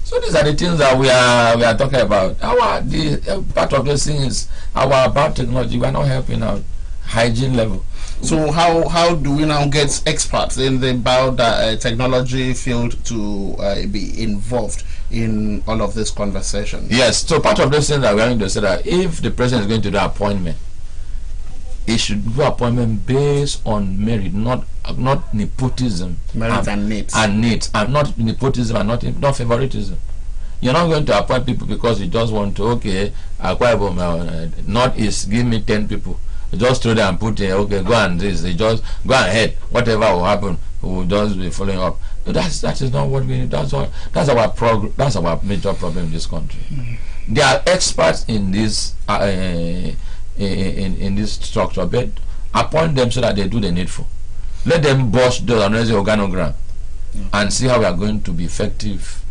So these are the things that we are talking about. Part of this thing is our biotechnology. We are not helping out hygiene level. So how do we now get experts in the biotechnology field to be involved in all of this conversation? Yes. So part of this thing that we are going to say that if the president is going to do appointment, it should do appointment based on merit, not nepotism. Merit and needs. And needs, and not nepotism and not favoritism. You're not going to appoint people because you just want to, okay, Northeast, give me 10 people. You just throw them and put in, okay, go and this. They just go ahead. Whatever will happen, we will just be following up. But that is not what we need. That's our major problem in this country. Mm-hmm. They are experts in this in this structure, but appoint them so that they do the needful. Let them bust the organogram and see how we are going to be effective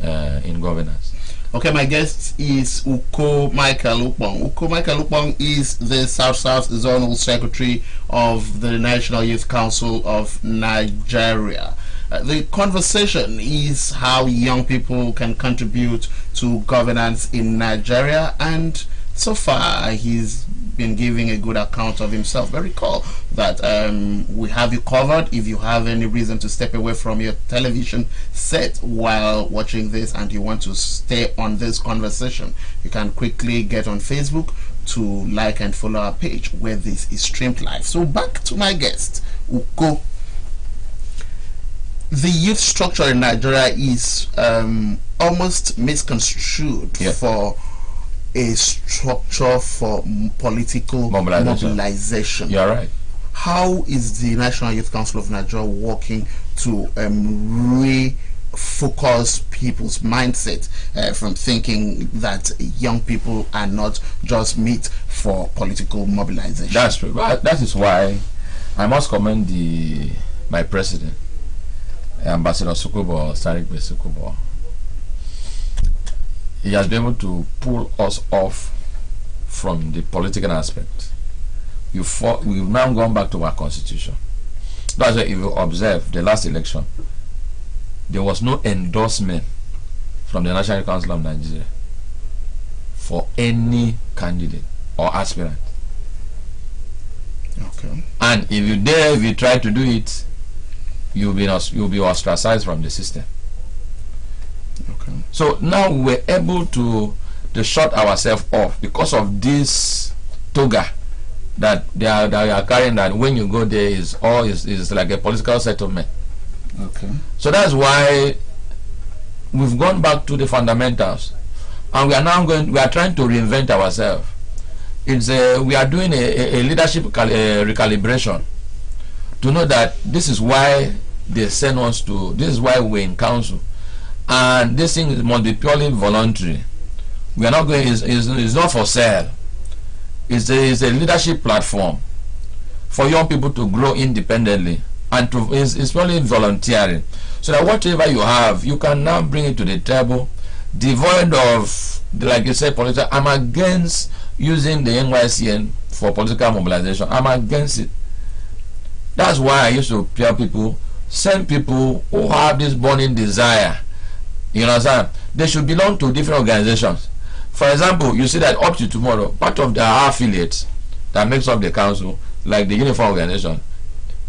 in governance. Okay, my guest is Uko Michael Ukpong. Uko Michael Ukpong is the South-South Zonal Secretary of the National Youth Council of Nigeria. The conversation is how young people can contribute to governance in Nigeria, and so far he's been giving a good account of himself. But recall that we have you covered. If you have any reason to step away from your television set while watching this and you want to stay on this conversation, you can quickly get on Facebook to like and follow our page where this is streamed live. So back to my guest, Uko. The youth structure in Nigeria is almost misconstrued for a structure for political mobilization. You're right. How is the National Youth Council of Nigeria working to refocus people's mindset from thinking that young people are not just meat for political mobilization? That's true. That is why I must commend my president, Ambassador Sukubo, Sarikbe Sukubo, he has been able to pull us off from the political aspect. We've now gone back to our constitution. That's why if you observe the last election, there was no endorsement from the National Council of Nigeria for any candidate or aspirant. Okay. And if you try to do it, you'll be ostracized from the system. Okay. So now we're able to shut ourselves off because of this toga that they are carrying, that when you go there is like a political settlement. Okay. So that's why we've gone back to the fundamentals, and we are trying to reinvent ourselves. We are doing a leadership recalibration to know that this is why they send us to, this is why we're in council, and this thing must be purely voluntary. We are not going, it's not for sale. It's a leadership platform for young people to grow independently, and it's purely volunteering, so that whatever you have, you can now bring it to the table, devoid of, like you said, political. I'm against using the NYCN for political mobilization. I'm against it. That's why I used to tell people, send people who have this burning desire. You understand? They should belong to different organizations. For example, you see that up to tomorrow, part of the affiliates that makes up the council, like the uniform organization,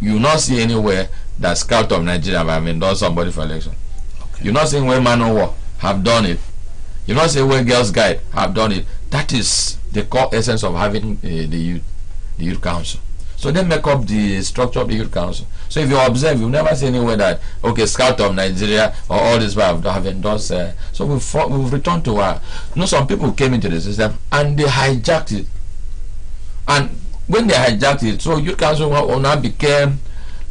you will not see anywhere that Scout of Nigeria have endorsed somebody for election. Okay. You're not seeing where Man O' War have done it. You're not seeing where Girls Guide have done it. That is the core essence of having the youth council. So they make up the structure of the youth council. So if you observe, you never see anywhere that, okay, Scout of Nigeria or all this have endorsed. So we've returned to our, some people came into the system and they hijacked it. And when they hijacked it, so youth council now became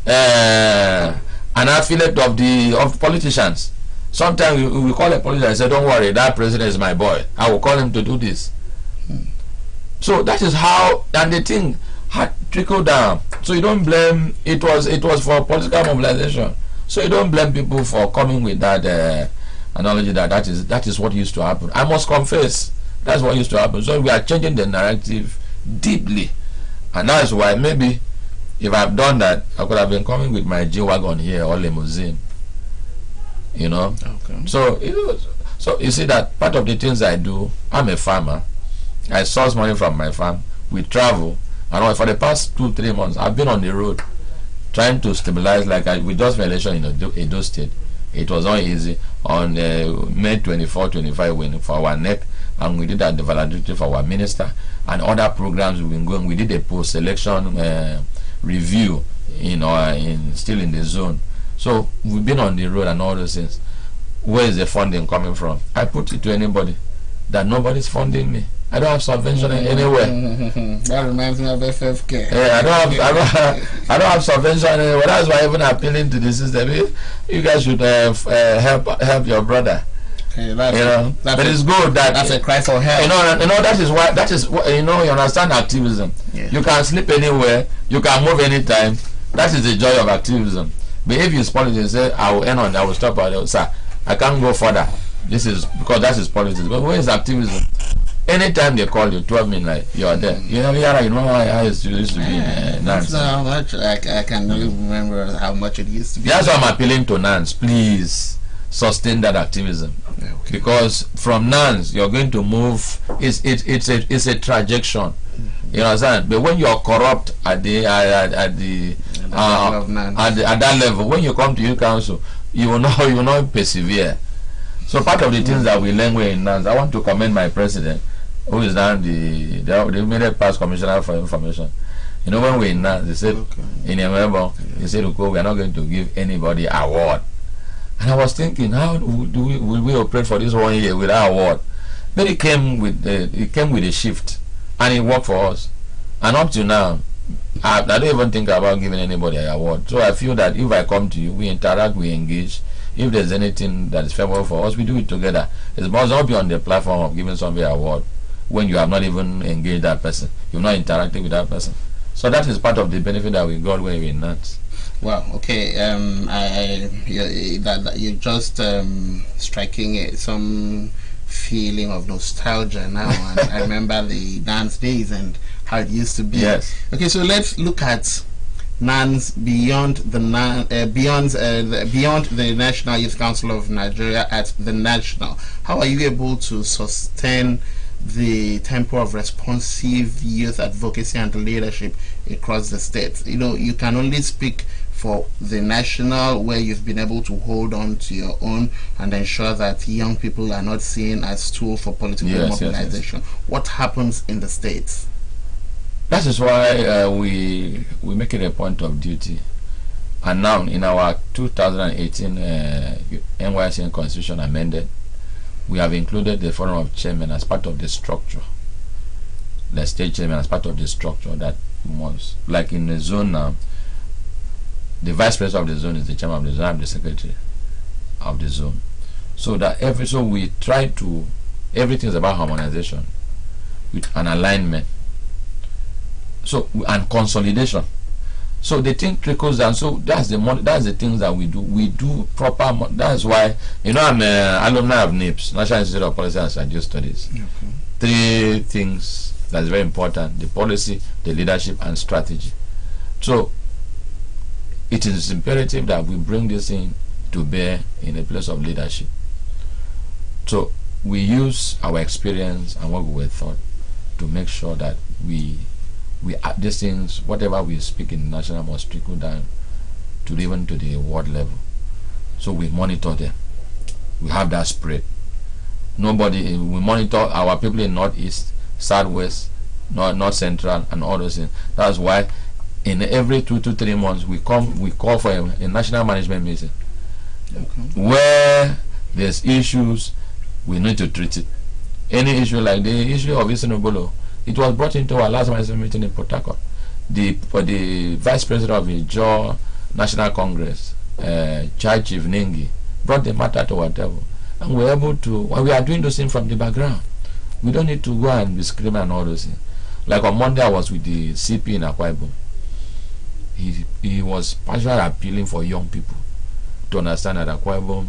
an affiliate of politicians. Sometimes we call a politician and say, don't worry, that president is my boy, I will call him to do this. So that is how, and the thing had trickled down. So you don't blame, it was for political mobilization. So you don't blame people for coming with that analogy that is what used to happen. I must confess, that's what used to happen. So we are changing the narrative deeply, and that's why maybe if I've done that, I could have been coming with my G-Wagon here or limousine. Okay. So you see that part of the things I do, I'm a farmer. I source money from my farm. We travel, and for the past 2-3 months, I've been on the road trying to stabilize. Like we just made election in Edo State. It was not easy. On May 24-25, we for our NEC, and we did that the validity for our minister and other programs we've been going. We did a post-election review, still in the zone. So we've been on the road and all those things. Where is the funding coming from? I put it to anybody that nobody's funding me. I don't have subvention anywhere. That reminds me of FFK. Yeah, I don't have subvention anywhere. That's why I'm even appealing to the system. You guys should help your brother. Okay, but it's good that that's a cry for help. That is what you understand activism. Yeah. You can sleep anywhere, you can move anytime. That is the joy of activism. But if you politics, say I will stop at sir, I can't go further. This is because that is politics. But where is activism? Anytime they call you, 12 midnight, you are there. You know how I used to be. That's how much I can remember how much it used to be. That's why I'm appealing to Nance. Please sustain that activism, because from Nance you're going to move. It's a trajectory. You understand? But when you're corrupt at that level, when you come to youth council, you will not persevere. So part of the things that we learn in Nance, I want to commend my president, who is now the immediate past commissioner for information. When we're in Nance, they said in Emebo, they said, we are not going to give anybody an award. And I was thinking, how will we operate for this 1 year without award? But it came with a shift, and it worked for us. And up to now, I don't even think about giving anybody an award. So I feel that if I come to you, we interact, we engage. If there's anything that is favorable for us, we do it together. It must not be on the platform of giving somebody an award when you have not even engaged that person. You've not interacted with that person. So that is part of the benefit that we got when we're not. Wow. Okay. You're just striking some feeling of nostalgia now, and I remember the dance days and how it used to be. Yes. Okay, so let's look at NANS beyond the beyond the National Youth Council of Nigeria at the national. How are you able to sustain the tempo of responsive youth advocacy and leadership across the state? You know, you can only speak for the national, where you've been able to hold on to your own and ensure that young people are not seen as tool for political mobilization. What happens in the states? That is why we make it a point of duty. And now in our 2018 NYSN Constitution amended, we have included the Forum of Chairmen as part of the structure. The state chairman as part of the structure that must, like in the zone now, the vice president of the zone is the chairman of the zone, I'm the secretary of the zone. So that so we try to, everything is about harmonization with an alignment. So and consolidation. So the thing trickles down. So that's the money. That's the things that we do. We do proper. That's why, you know, I'm an alumni of NIPS, National Institute of Policy and Strategic Studies. Okay. 3 things that's very important: the policy, the leadership, and strategy. So it is imperative that we bring this in to bear in a place of leadership. So we use our experience and what we were taught to make sure that we these things, whatever we speak in the national, must trickle down to even to the world level. So we monitor them. We have that spread. We monitor our people in Northeast, Southwest, North Central, and all those things. That's why in every 2 to 3 months we call for a national management meeting. Okay. Where there's issues, we need to treat it. Any issue like the issue of Isinobolo, it was brought into our last management meeting in Port Harcourt. The vice president of the Jaw National Congress, Chai Chief Nengi, brought the matter to our table, and we're able to. We are doing those things from the background. We don't need to go and be screaming and all those things. Like on Monday, I was with the CP in Akwa Ibom. He was passionately appealing for young people to understand that Akwa Ibom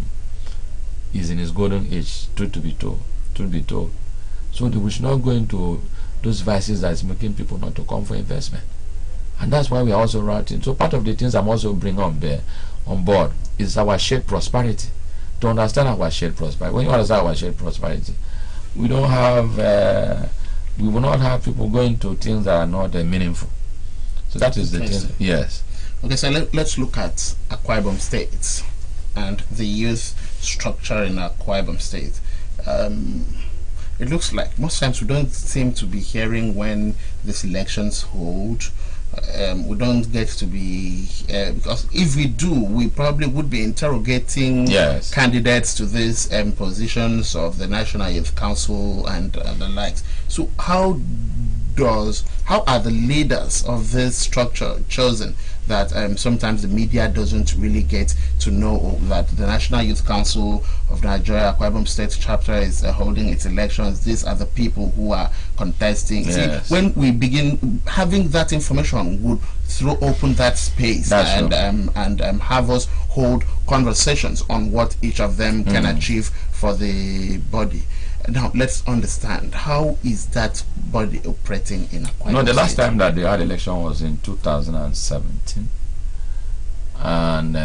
is in his golden age, truth to be told. So we should not go into those vices that is making people not to come for investment. And that's why we are also routing. So part of the things I'm also bringing on board is our shared prosperity. To understand our shared prosperity. When you understand our shared prosperity, we don't have we will not have people going to things that are not meaningful. So that is the thing. Yes. Okay, so let's look at Akwa Ibom State and the youth structure in Akwa Ibom State. It looks like most times we don't seem to be hearing when these elections hold. We don't get to be because if we do, we probably would be interrogating candidates to these positions of the National Youth Council and the likes. So how are the leaders of this structure chosen that sometimes the media doesn't really get to know that the National Youth Council of Nigeria, Akwa Ibom State chapter is holding its elections? These are the people who are contesting. Yes. See, when we begin having that information, would throw open that space and have us hold conversations on what each of them can achieve for the body. Now let's understand, how is that body operating in Akwa Ibom? No, the last time that they had election was in 2017, and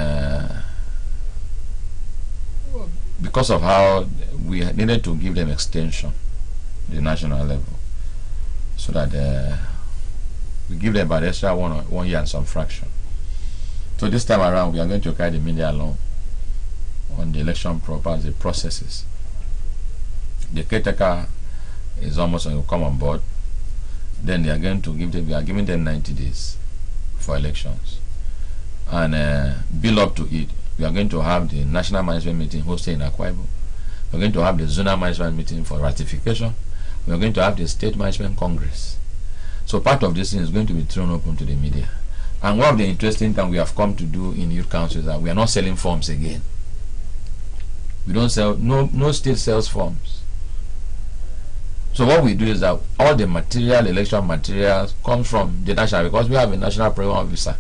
because of how we needed to give them extension, the national level, so that we give them about extra 1 year and some fraction. So this time around, we are going to carry the media along on the election proper, processes. The caretaker is almost going to come on board. Then they are going to give them. We are giving them 90 days for elections, and build up to it. We are going to have the national management meeting hosted in Akwa Ibom. We are going to have the zonal management meeting for ratification. We are going to have the state management congress. So part of this thing is going to be thrown open to the media. And one of the interesting things we have come to do in youth council is that we are not selling forms again. We don't sell. No state sells forms. So what we do is that all the election materials comes from the national, because we have a national program officer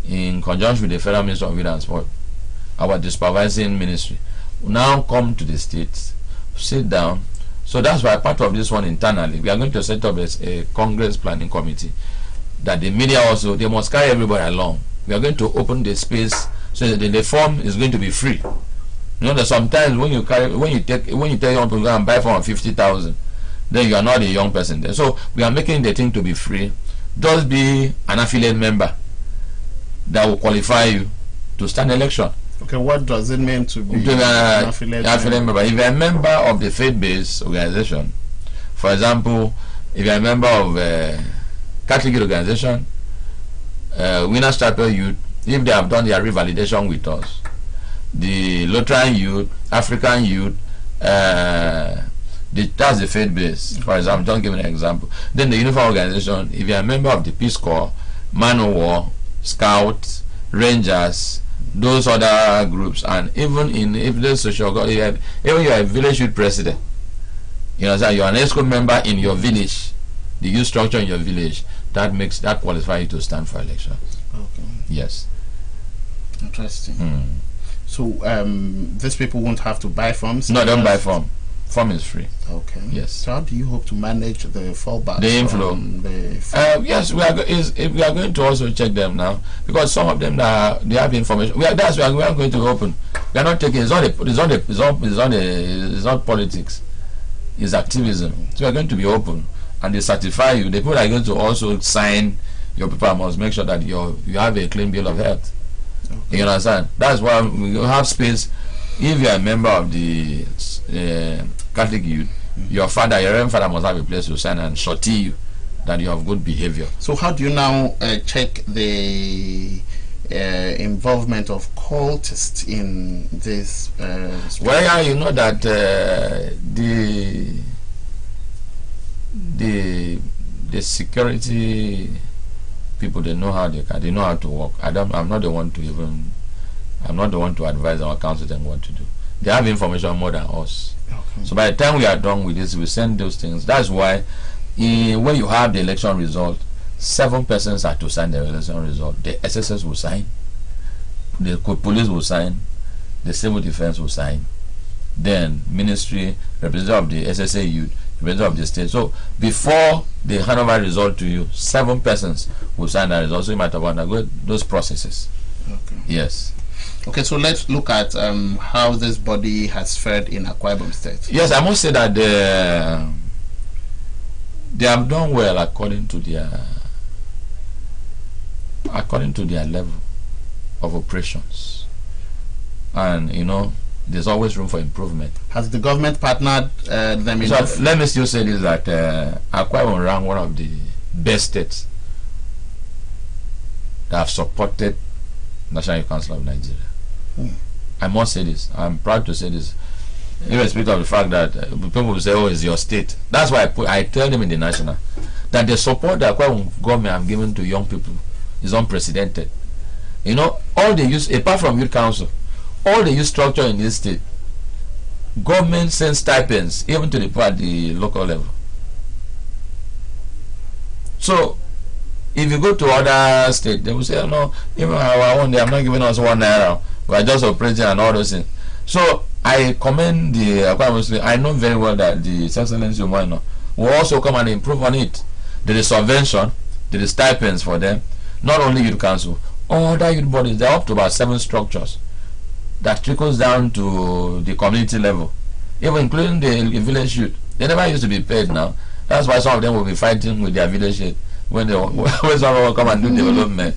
in conjunction with the Federal Minister of Youth and Sport, our supervising ministry, now come to the states sit down. So that's why part of this one internally, we are going to set up a Congress planning committee that the media also, they must carry everybody along. We are going to open the space so that the form is going to be free. You know that sometimes when you tell young people go and buy form 50,000, then you are not a young person there. So we are making the thing to be free. Just be an affiliate member that will qualify you to stand election. Okay, what does it mean to be an affiliate member? If you're a member of the faith-based organization, for example, if you're a member of a Catholic organization, Winners Chapel Youth, if they have done their revalidation with us, the Lutheran Youth, African Youth, that's the faith-based, for example, don't give me an example. Then the Uniform Organization, if you're a member of the Peace Corps, Man o' War, Scouts, Rangers, those other groups, and even if there's social, even you're a village youth president, you know, you're an ESCO member in your village, the youth structure in your village, that qualifies you to stand for election. Okay. Yes. Interesting. So these people won't have to buy forms? No, don't buy form. Form is free. Okay. Yes. So how do you hope to manage the fallback? The inflow. Yes, we are going to also check them now, because some of them they have information. We are going to open. We are not taking. It's not politics. It's activism. So we are going to be open, and they certify you. The people are going to also sign your paper. Must make sure that you have a clean bill of health. Okay. You understand? That's why we have space. If you are a member of the Catholic Youth, your Reverend Father must have a place to sign and shorty you that you have good behavior. So how do you now check the involvement of cultists in this? Well, yeah, you know that the security people, they know how they know how to work. I'm not the one to advise or counsel them what to do. They have information more than us. Okay. So by the time we are done with this, we send those things. That's why when you have the election result, 7 persons are to sign the election result. The SSS will sign, the police will sign, the civil defense will sign, then ministry, representative of the SSA youth, representative of the state. So before they hand over result to you, 7 persons will sign that result. So you might have undergone those processes. Okay. Yes. Okay, so let's look at how this body has fared in Akwa Ibom State. Yes, I must say that they have done well according to their level of operations, and you know, there's always room for improvement. Has the government partnered them so enough? Let me still say this, that Akwa Ibom ranked one of the best states that have supported National Youth Council of Nigeria. I must say this. I'm proud to say this, irrespective of the fact that people will say, "Oh, it's your state." That's why I tell them in the national that the support that government have given to young people is unprecedented. You know, all the youth, apart from youth council, all the youth structure in this state, government sends stipends even to the people at the local level. So if you go to other states, they will say, "Oh, no, even our own, they have not given us 1 naira. We are just operating and all those things." So I commend the Akwa Ibom State. I know very well that the Excellency Umoino will also come and improve on it. There is subvention, there is stipends for them. Not only youth council, other youth bodies. They are up to about 7 structures that trickles down to the community level, even including the village youth. They never used to be paid now. That's why some of them will be fighting with their village youth when someone will come and do development.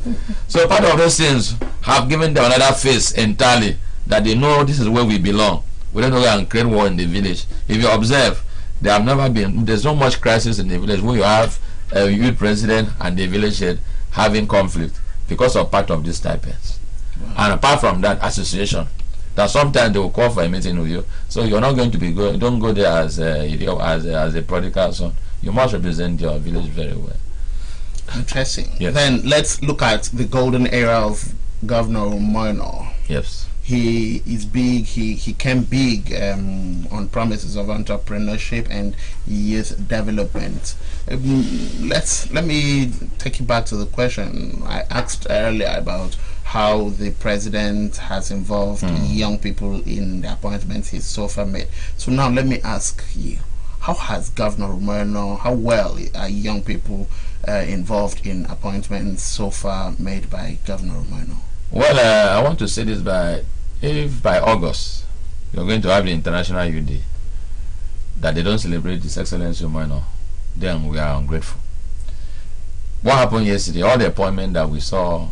So part of those things have given them another face entirely, that they know this is where we belong. We don't go and create war in the village. If you observe, there's not much crisis in the village when you have a youth president and the village head having conflict because of part of these stipends. Wow. And apart from that, association, that sometimes they will call for a meeting with you. So you're not going to be going, don't go there as a prodigal son. You must represent your village very well. Interesting. Yes. Then let's look at the golden era of Governor Umoino. Yes. he is big. He came big on promises of entrepreneurship and youth development. Let me take you back to the question I asked earlier about how the president has involved young people in the appointments he's so far made. So now let me ask you, how has Governor Romano, how well are young people involved in appointments so far made by Governor Romano? Well, I want to say this, if by August you're going to have the International Youth Day, that they don't celebrate His Excellency Romano, then we are ungrateful. What happened yesterday, all the appointments that we saw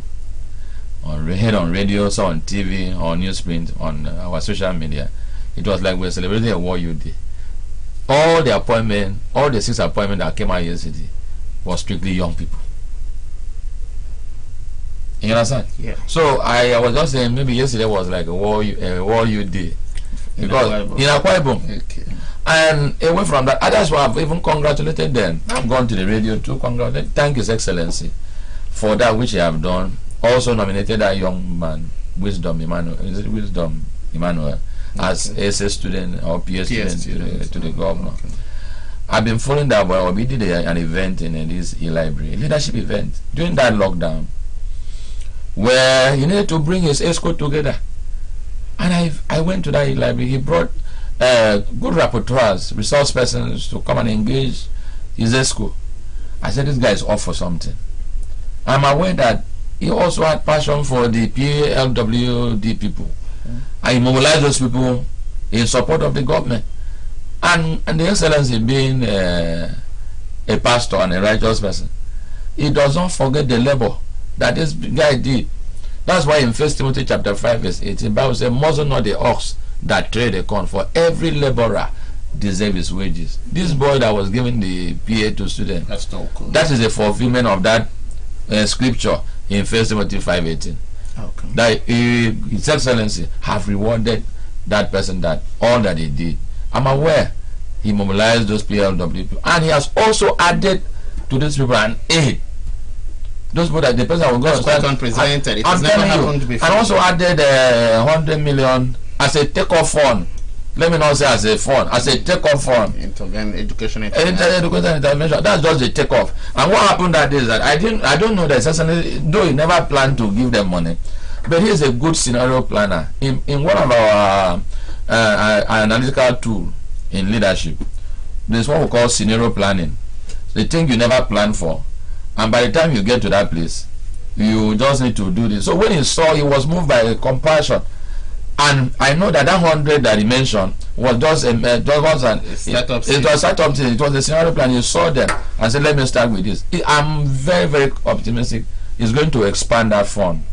on radio, saw on TV, on newsprint, on our social media, it was like we were celebrating a War Youth Day. All the appointment, all the 6 appointments that came out yesterday was strictly young people. You understand? Yeah. So I was just saying maybe yesterday was like a war youth day. Because in Akwa Ibom. Okay. And away from that, others who have even congratulated them. I've gone to the radio to congratulate, thank His Excellency for that which he have done. Also nominated that young man, Wisdom Emmanuel, as a student or PS student to the governor. Okay. I've been following that, but we did an event in this e-library, a leadership event during that lockdown, where he needed to bring his escort together. And I went to that e-library. He brought good rapporteurs, resource persons to come and engage his escort. I said, this guy is off for something. I'm aware that he also had passion for the PLWD people. And he mobilized those people in support of the government. And the Excellency, being a pastor and a righteous person, he does not forget the labor that this guy did. That's why in 1 Timothy chapter 5 verse 18, the Bible says, muzzle not the ox that tread the corn, for every laborer deserves his wages. This boy that was giving the PA to students, that's so cool. That is a fulfillment of that scripture in 1 Timothy 5:18. Okay. That His Excellency have rewarded that person that all that he did. I'm aware he mobilized those PLW people, and he has also added to these people an aid. Those people that the person will go and start unprecedented. It has never happened before. And also added 100 million as a take-off fund. Let me not say as a fund, as a take-off fund. Education intervention. That's just the take-off. And what happened that is that I don't know that certainly, though he never planned to give them money, but he is a good scenario planner. In one of our analytical tool in leadership, there's what we call scenario planning. The thing you never plan for, and by the time you get to that place, you just need to do this. So when he saw, he was moved by compassion. And I know that 100 that he mentioned was just it was a scenario plan. He saw them and said, let me start with this. I'm very, very optimistic. He's going to expand that fund.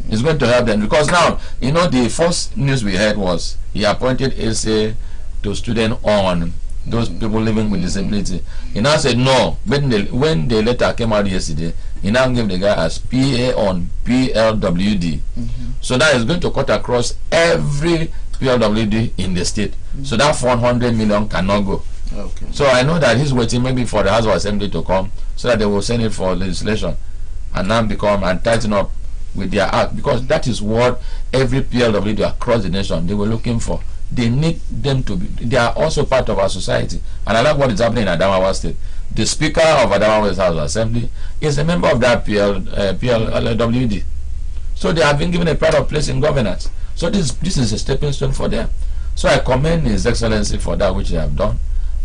It's going to help them, because now, you know, the first news we heard was he appointed SA to student on those people living with disability. He now said no. When the letter came out yesterday, he now gave the guy as PA on PLWD. So that is going to cut across every PLWD in the state. So that 400 million cannot go. Okay. So I know that he's waiting maybe for the House of Assembly to come, so that they will send it for legislation and now become and tighten up with their act, because that is what every PLWD across the nation they were looking for. They need them to be, they are also part of our society. And I like what is happening in Adamawa State. The Speaker of Adamawa House of Assembly is a member of that PLWD. So they have been given a pride of place in governance. So this is a stepping stone for them. So I commend His Excellency for that which he have done.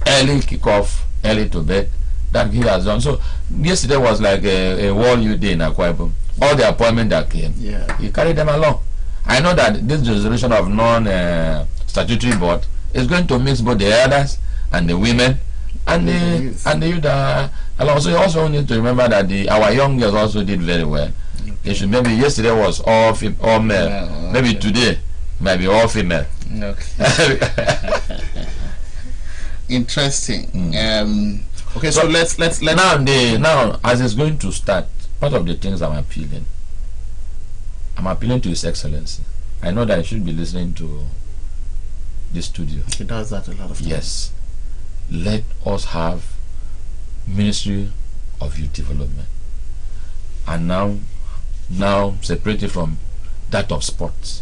Early kickoff, early to bed, that he has done. So yesterday was like a World Youth Day in Akwa Ibom. All the appointments that came, he carried them along. I know that this resolution of non-statutory board is going to mix both the elders and the women and the youth along. So you also need to remember that our young girls also did very well. They should, maybe yesterday was all male. Maybe today might be all female. Okay. Interesting. Okay, so let's now as it's going to start, part of the things I'm appealing to His Excellency. I know that I should be listening to the studio. He does that a lot of times. Yes. Let us have Ministry of Youth Development, and now separated from that of sports.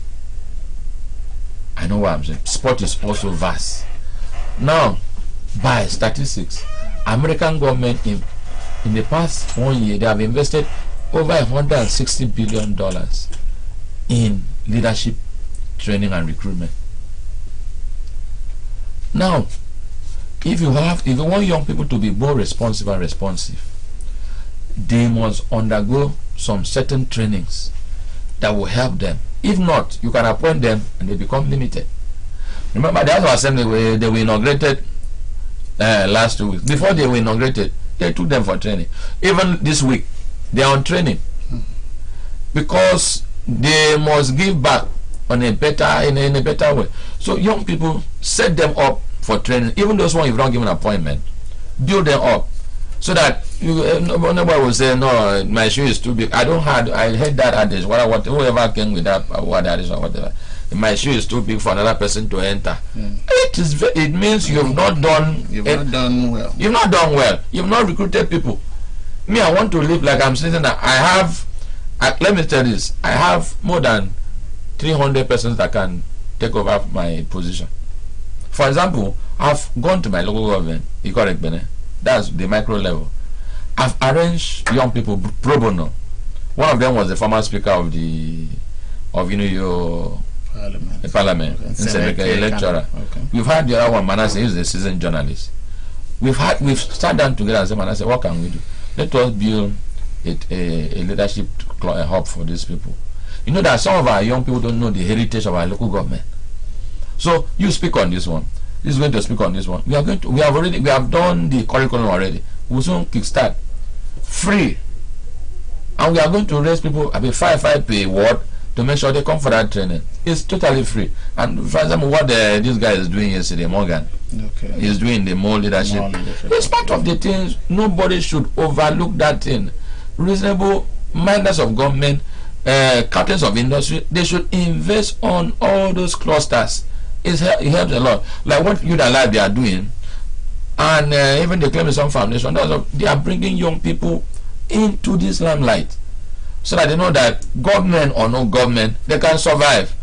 I know what I'm saying. Sport is also vast. Now, by statistics, American government in the past 1 year, they have invested over $160 billion in leadership training and recruitment. Now, if you want young people to be more responsive and responsive, they must undergo some certain trainings that will help them. If not, you can appoint them and they become limited. Remember, the House of Assembly, where they were inaugurated last 2 weeks. Before they were inaugurated, they took them for training. Even this week, they are on training because they must give back on a better in a better way. So young people, set them up for training. Even those ones you've not given an appointment, build them up so that nobody will say, no, my shoe is too big. I heard that adage. Whoever came with that word adage or whatever. My shoe is too big for another person to enter. It means you've not done well. You've not done well. You've not recruited people. Me, I want to live like I'm saying that let me tell you this. I have more than 300 persons that can take over my position. For example, I've gone to my local government, that's the micro level. I've arranged young people pro bono. One of them was the former speaker of your Parliament. Okay. A lecturer. Okay. We've had the other one, Manasseh, he's a seasoned journalist. We've sat down together and said, Manasseh, what can we do? Let us build a leadership hub for these people. You know that some of our young people don't know the heritage of our local government. So you speak on this one. This is going to speak on this one. We have done the curriculum already. We'll soon kickstart free, and we are going to raise people at a 5 per word to make sure they come for that training. It's totally free. And for example, what this guy is doing yesterday, Morgan, is doing the more leadership. It's part of the things. Nobody should overlook that thing. Reasonable minders of government, captains of industry, they should invest on all those clusters. It helps a lot. Like what Youth Alive they are doing, and even the Clemson Foundation, they are bringing young people into this limelight, so that they know that government or no government, they can survive.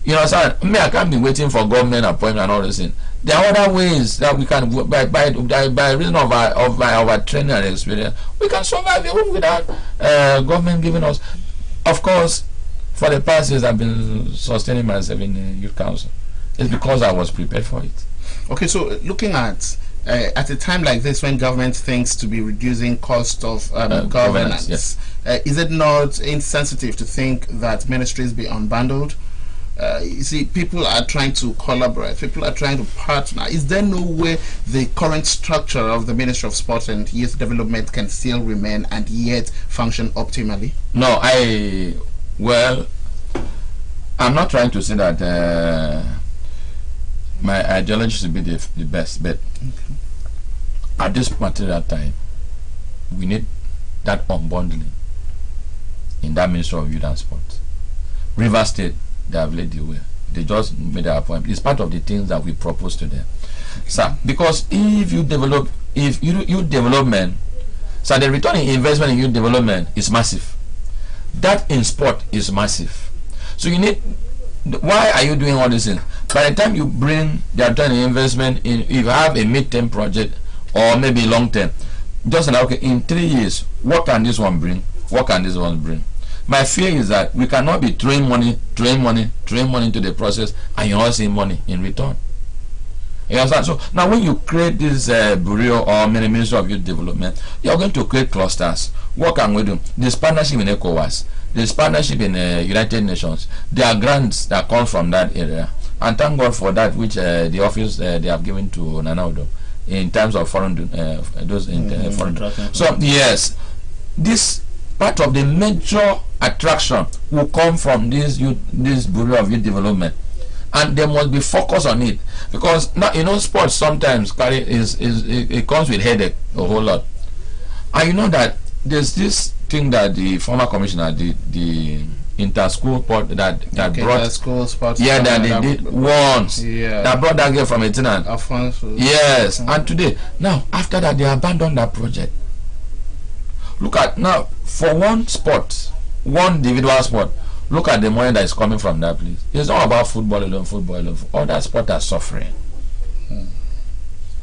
You know, I can't be waiting for government appointment and all this thing. There are other ways that we can, by reason of our training and experience, we can survive even without government giving us. Of course, for the past years, I've been sustaining myself in the youth council. It's because I was prepared for it. Okay, so looking at a time like this, when government thinks to be reducing cost of governance, yes. Is it not insensitive to think that ministries be unbundled? You see, people are trying to collaborate, people are trying to partner. Is there no way the current structure of the Ministry of Sport and Youth Development can still remain and yet function optimally? No, I'm not trying to say that my ideology should be the best, but at this particular time, we need that unbundling in that Ministry of Youth and Sport. River State, they have laid the way. They just made their appointment. It's part of the things that we propose to them. So, because if you youth development, so the return in investment in youth development is massive. That in sport is massive. So you need, why are you doing all these things? By the time you bring the return in investment in, if you have a mid-term project or maybe long-term, just like, okay, in 3 years, what can this one bring? What can this one bring? My fear is that we cannot be throwing money into the process and you're not seeing money in return. You understand? So now when you create this bureau or Ministry of Youth Development, you're going to create clusters. What can we do? This partnership in ECOWAS, this partnership in United Nations, there are grants that come from that area. And thank God for that, which the office they have given to Nanaudo in terms of foreign foreign. So yes, this part of the major attraction will come from this Bureau of Youth Development, and they must be focused on it, because now, you know, sports sometimes it comes with headache a whole lot. And you know that there's this thing that the former commissioner, the inter-school sport that brought school sports, that they did once, that brought that girl from Etinan, yes, and today, now after that, they abandoned that project. Look at now, for one sport, one individual sport, Look at the money that is coming from that place. It's not about football alone, football alone. Other sports are suffering.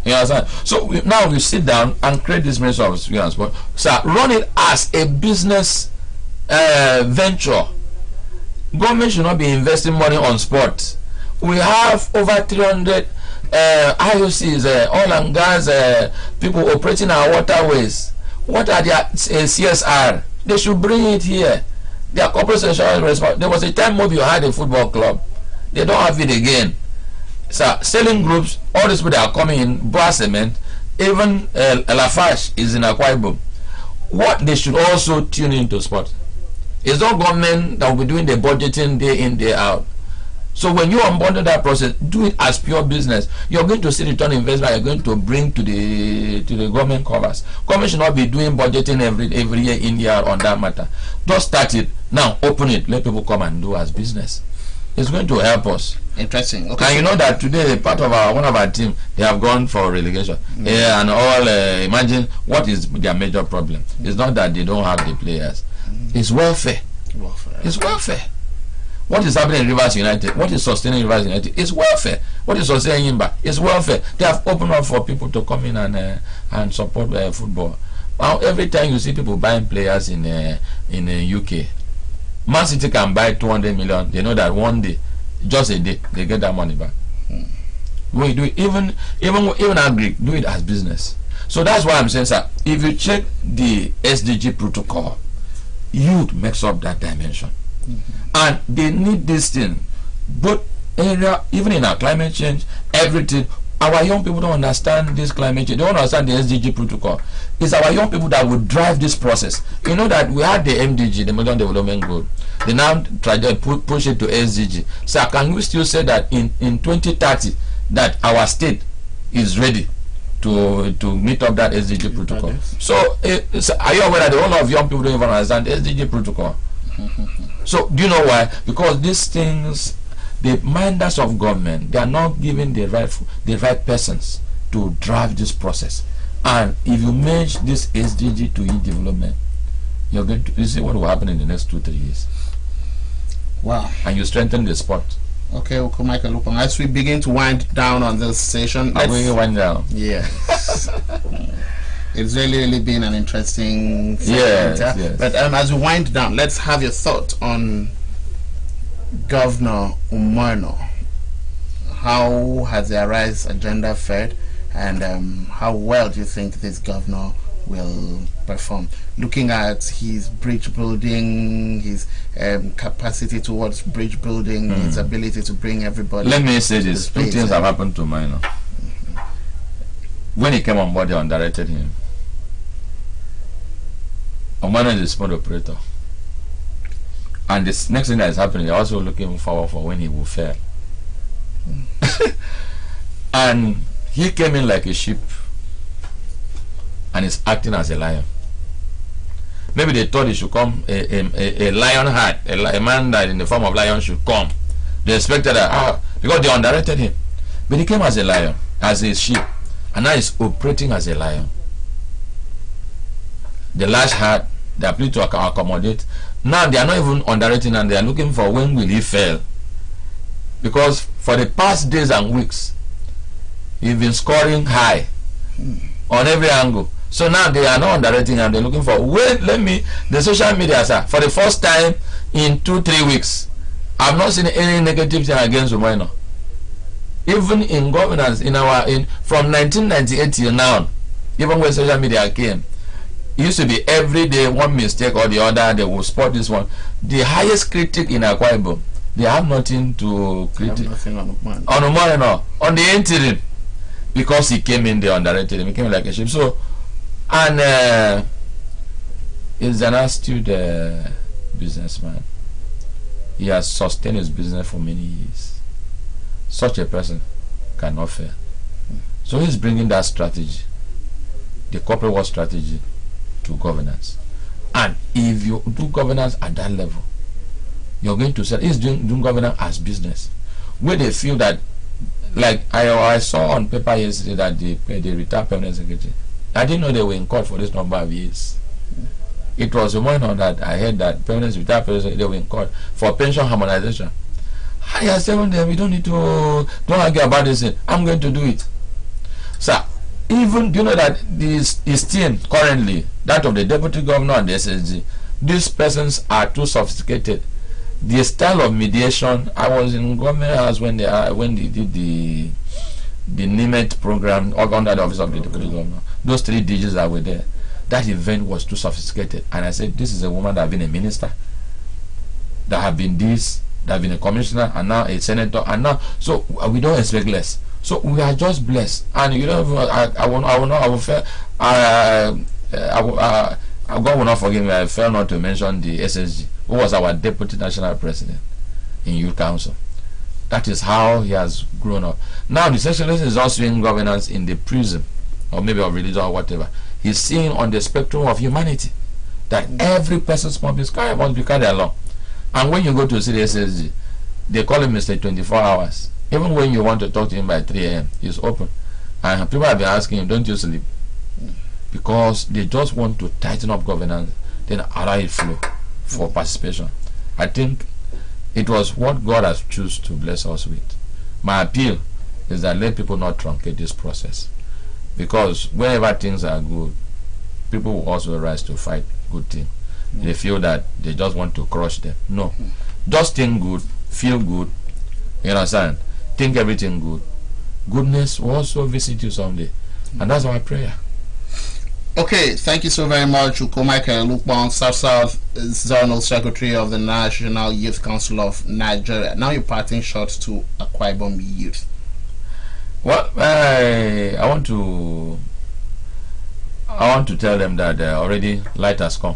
You understand? So now we sit down and create this ministry of sport and sport. So run it as a business venture. Government should not be investing money on sport. We have over 300 IOCs, oil and gas people operating our waterways. What are their CSR? They should bring it here. Their corporate social responsibility. There was a time Mobile had a football club. They don't have it again. So selling groups, all these people that are coming in, Brass Cement, even Lafarge is in Akwa Ibom. What they should also tune into sport. It's not government that will be doing the budgeting day in, day out. So when you onboard that process, do it as pure business. You're going to see return investment you're going to bring to the government covers. Government should not be doing budgeting every year in year on that matter. Just start it now, open it, let people come and do as business. It's going to help us. Interesting. Okay. And you know that today part of one of our team, they have gone for relegation. Yeah, and all imagine what is their major problem. It's not that they don't have the players. It's welfare. It's welfare. What is happening in Rivers United? What is sustaining Rivers United? It's welfare. What is sustaining Imba? It's welfare. They have opened up for people to come in and support football. Now every time you see people buying players in UK, Man City can buy 200 million. They know that one day, just a day, they get that money back. We do it, even Agri, do it as business. So that's why I'm saying, sir, if you check the SDG protocol, youth makes up that dimension. And they need this thing, both area, even in our climate change, everything. Our young people don't understand this climate change. They don't understand the SDG protocol. It's our young people that will drive this process. You know that we had the MDG, the Millennium Development Goal. They now try to push it to SDG. So can we still say that in 2030 that our state is ready to meet up that SDG protocol? So are you aware that the whole of young people don't even understand the SDG protocol? So do you know why? Because these things, the minders of government, they are not giving the right persons to drive this process. And if you merge this SDG to e-development, you're going to see what will happen in the next 2-3 years. Wow. And you strengthen the sport. Okay, Michael Lupon, as we begin to wind down on this session, are we wind down? Yes. It's really been an interesting segment. Yes. But as we wind down, let's have your thought on Governor Umoino. How has the Arise agenda fared, and how well do you think this governor will perform? Looking at his bridge building, his capacity towards bridge building, his ability to bring everybody. Let me say this: two things have happened to Umoino. When he came on board, they undirected him. Umoino is a small operator. And this next thing that is happening, they're also looking forward for when he will fail. And he came in like a sheep and is acting as a lion. Maybe they thought he should come, a lion heart, a man that in the form of lion should come. They expected that, because they undirected him. But he came as a lion, as a sheep, and now he's operating as a lion. The large heart, they appeal to accommodate. Now they are not even undirecting, and they are looking for when will he fail. Because for the past days and weeks, he's been scoring high on every angle. So now they are not undirecting, and they're looking for, wait, the social media, sir, for the first time in 2-3 weeks, I've not seen any negative thing against Umoino. Even in governance, from 1998 till now, even when social media came, it used to be every day one mistake or the other, they will spot this one. The highest critic in Akwa Ibom, they have nothing to critic on Umoino, on the interim, because he came in there undirected, he came like a sheep. So, and he's an astute businessman. He has sustained his business for many years. Such a person cannot fail. So he's bringing that strategy, the corporate world strategy, to governance. And if you do governance at that level, you're going to say he's doing governance as business, where they feel that, like I saw on paper yesterday that they retired permanent secretary. I didn't know they were in court for this number of years. It was a moment that I heard that parents without parents they were in court for pension harmonization. I was telling them, we don't need to, don't argue about this thing. I'm going to do it. So, even, do you know that this team currently, that of the deputy governor and the SSG, these persons are too sophisticated. The style of mediation, I was in government house when they did the NIMET program under the office of the deputy governor. Those 3 DJs that were there, that event was too sophisticated. And I said, this is a woman that have been a minister, that have been this, that have been a commissioner, and now a senator, and now, so we don't expect less. So we are just blessed. And you know, God will not forgive me, I failed not to mention the SSG, who was our deputy national president in youth council. That is how he has grown up. Now the sectionalist is also in governance in the prism, or maybe of religion or whatever. He's seeing on the spectrum of humanity that every person's must be carried along. And when you go to see the SSG, they call him Mr. 24 hours. Even when you want to talk to him by 3 a.m., he's open. And people have been asking him, don't you sleep? Because they just want to tighten up governance, then allow it flow for participation. I think it was what God has chosen to bless us with. My appeal is that let people not truncate this process. Because wherever things are good, people will also rise to fight good things. They feel that they just want to crush them. No. Just think good, feel good, you understand? Think everything good. Goodness will also visit you someday. And that's our prayer. Okay, thank you so very much, Uko Michael Lukbong, South Zonal Secretary of the National Youth Council of Nigeria. Now you're parting shots to Akwa Ibom youth. Well, I want to tell them that already light has come.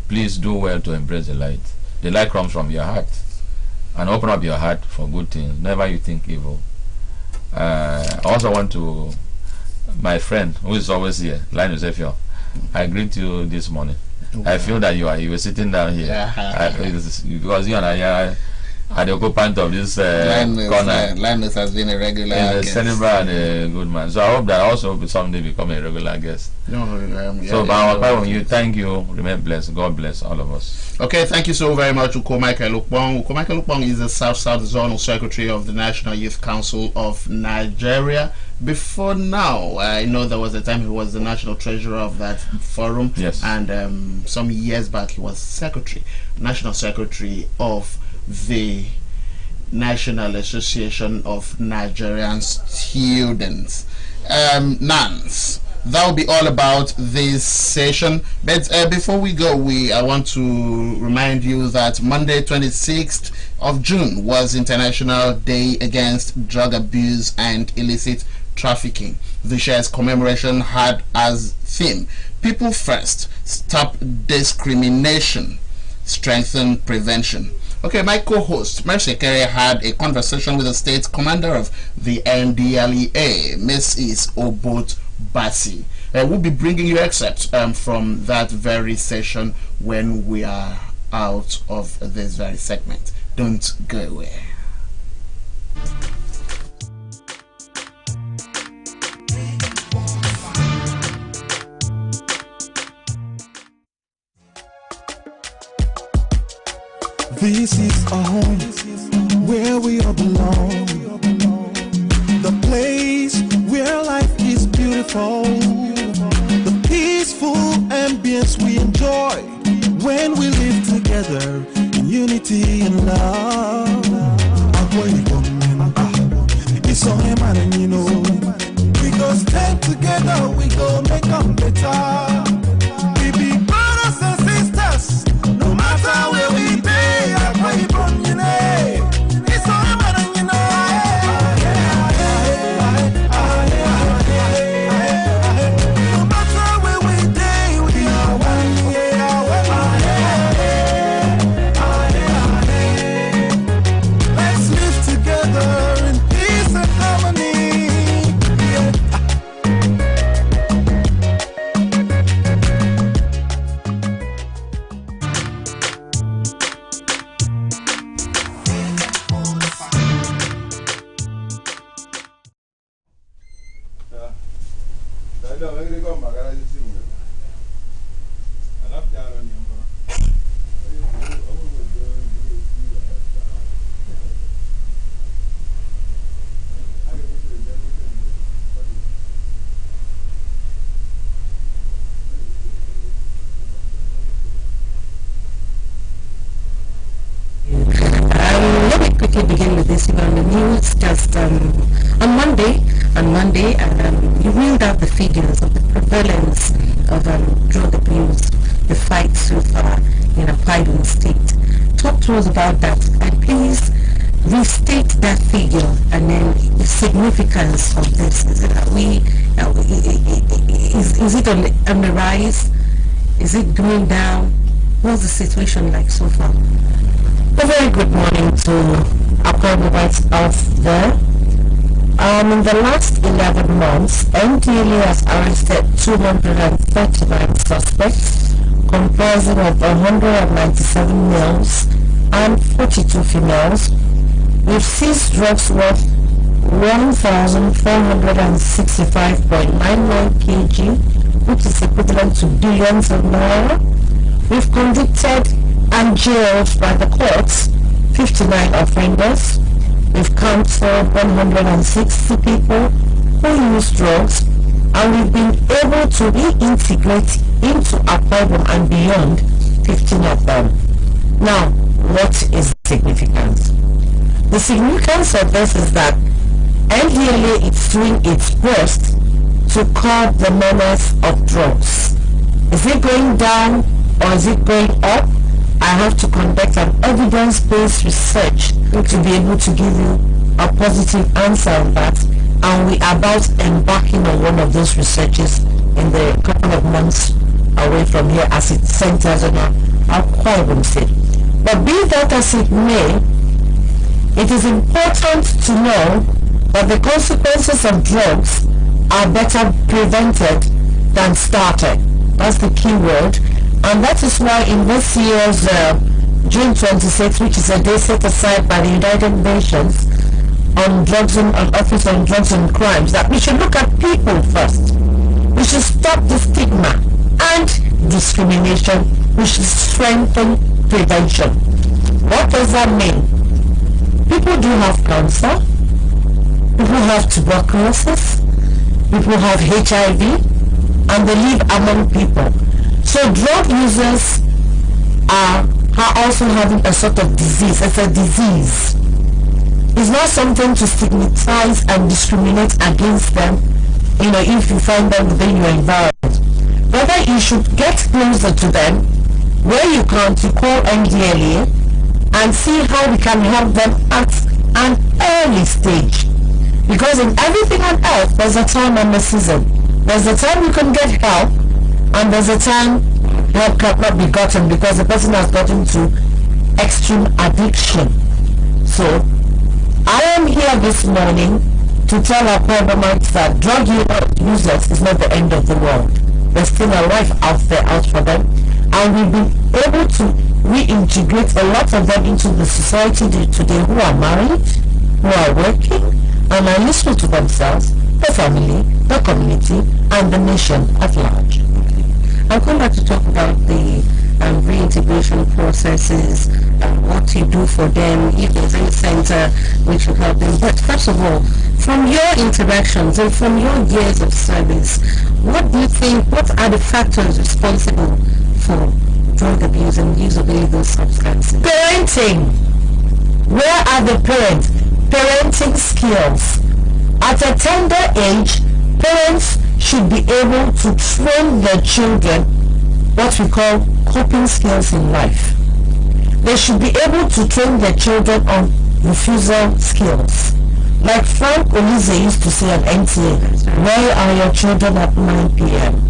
Please do well to embrace the light. The light comes from your heart, and open up your heart for good things. Never you think evil. I also want to, my friend who is always here, Linus Efio, I greet you this morning. I feel that you were sitting down here because you and I are the occupant of this corner. Linus has been a regular guest. A cerebral and a good man. So I hope that I also someday become a regular guest. You thank you. Remain blessed. God bless all of us. Okay, thank you so very much, Uko Michael Lukbong. Uko Michael Lukbong is the South Zonal Secretary of the National Youth Council of Nigeria. Before now, I know there was a time he was the national treasurer of that forum. Yes. And some years back he was national secretary of the National Association of Nigerian Students. Nance, that will be all about this session. But before we go, I want to remind you that Monday 26th of June was International Day Against Drug Abuse and Illicit Trafficking. This year's commemoration had as theme People First, Stop Discrimination, Strengthen Prevention. Okay, my co-host Mercy Kerry had a conversation with the state commander of the NDLEA, Mrs. Obot Basi. We'll be bringing you excerpts from that very session when we are out of this very segment. Don't go away. This is our home, where we all belong. The place where life is beautiful. The peaceful ambience we enjoy when we live together in unity and love. It's all him and you know. We go stand together, we go make them better. We be brothers and sisters, no matter where we be. yesterday, and you reeled out the figures of the prevalence of drug abuse, the fight so far in Akwa Ibom State. Talk to us about that, and please restate that figure and then the significance of this. Is it is it on the rise? Is it going down? What's the situation like so far? A very good morning to Akwa Ibomites out there. In the last 11 months, NDLA has arrested 239 suspects, comprising of 197 males and 42 females. We've seized drugs worth 1,465.99 kg, which is equivalent to billions of naira. We've convicted and jailed by the courts 59 offenders. We've counseled 160 people who use drugs, and we've been able to reintegrate into Akwa Ibom and beyond 15 of them. Now, what is the significance? The significance of this is that NDLA is doing its best to curb the menace of drugs. Is it going down or is it going up? I have to conduct an evidence-based research to be able to give you a positive answer on that, and we are about embarking on one of those researches in the couple of months away from here as it centers on Akwa Ibom State. But be that as it may, it is important to know that the consequences of drugs are better prevented than started. That's the key word. And that is why in this year's June 26th, which is a day set aside by the United Nations on drugs and Office on Drugs and Crimes, that we should look at people first. We should stop the stigma and discrimination. We should strengthen prevention. What does that mean? People do have cancer, people have tuberculosis, people have HIV, and they live among people. So drug users are also having a sort of disease. It's a disease. It's not something to stigmatize and discriminate against them, if you find them within your environment. Rather, you should get closer to them, where you can to call NDLA and see how we can help them at an early stage. Because in everything on earth, there's a time and a season. There's a time you can get help, and there's a time help cannot be gotten because the person has gotten to extreme addiction. So, I am here this morning to tell our Ibomites that drug users is not the end of the world. There's still a life out there out for them, and we've been able to reintegrate a lot of them into the society today who are married, who are working, and are useful to themselves, the family, the community, and the nation at large. I'll come back to talk about the reintegration processes, what you do for them, if there's any center which will help them. But first of all, from your interactions and from your years of service, what do you think, what are the factors responsible for drug abuse and use of illegal substances? Parenting. Where are the parents? Parenting skills. At a tender age, parents should be able to train their children what we call coping skills in life. They should be able to train their children on refusal skills. Like Frank Olize used to say at NTA, where are your children at 9 p.m.?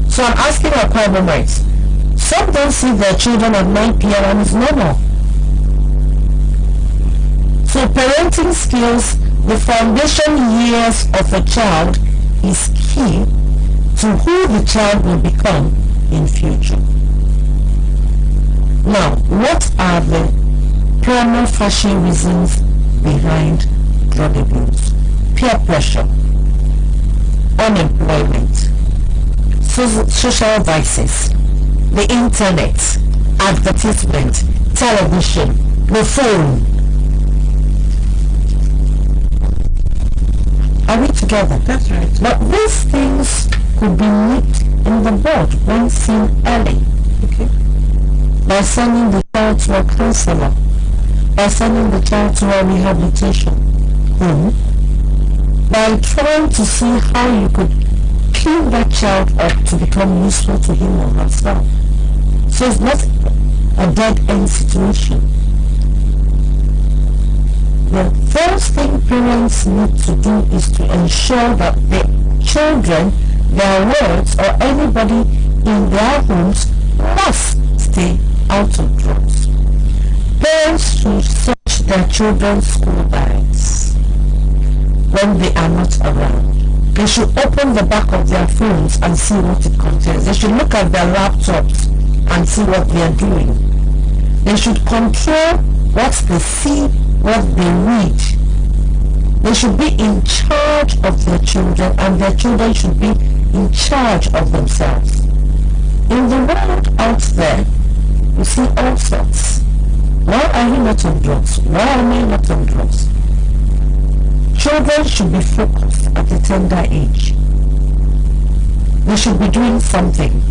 So I'm asking our Ibomites, some don't see their children at 9 p.m. and it's normal. So parenting skills, the foundation years of a child, is key to who the child will become in future. Now, what are the prima facie reasons behind drug abuse? Peer pressure, unemployment, social vices, the internet, advertisement, television, the phone. Are we together? That's right. But these things could be nipped in the bud when seen early. Okay. By sending the child to a counselor, by sending the child to a rehabilitation home, by trying to see how you could clean that child up to become useful to him or herself. So it's not a dead-end situation. The first thing parents need to do is to ensure that the children, their words, or anybody in their homes must stay out of drugs. Parents should search their children's school bags when they are not around. They should open the back of their phones and see what it contains. They should look at their laptops and see what they are doing. They should control what they see, what they read. They should be in charge of their children, and their children should be in charge of themselves. In the world out there, you see all sorts. Why are you not on drugs? Why am I not on drugs? Children should be focused at a tender age. They should be doing something.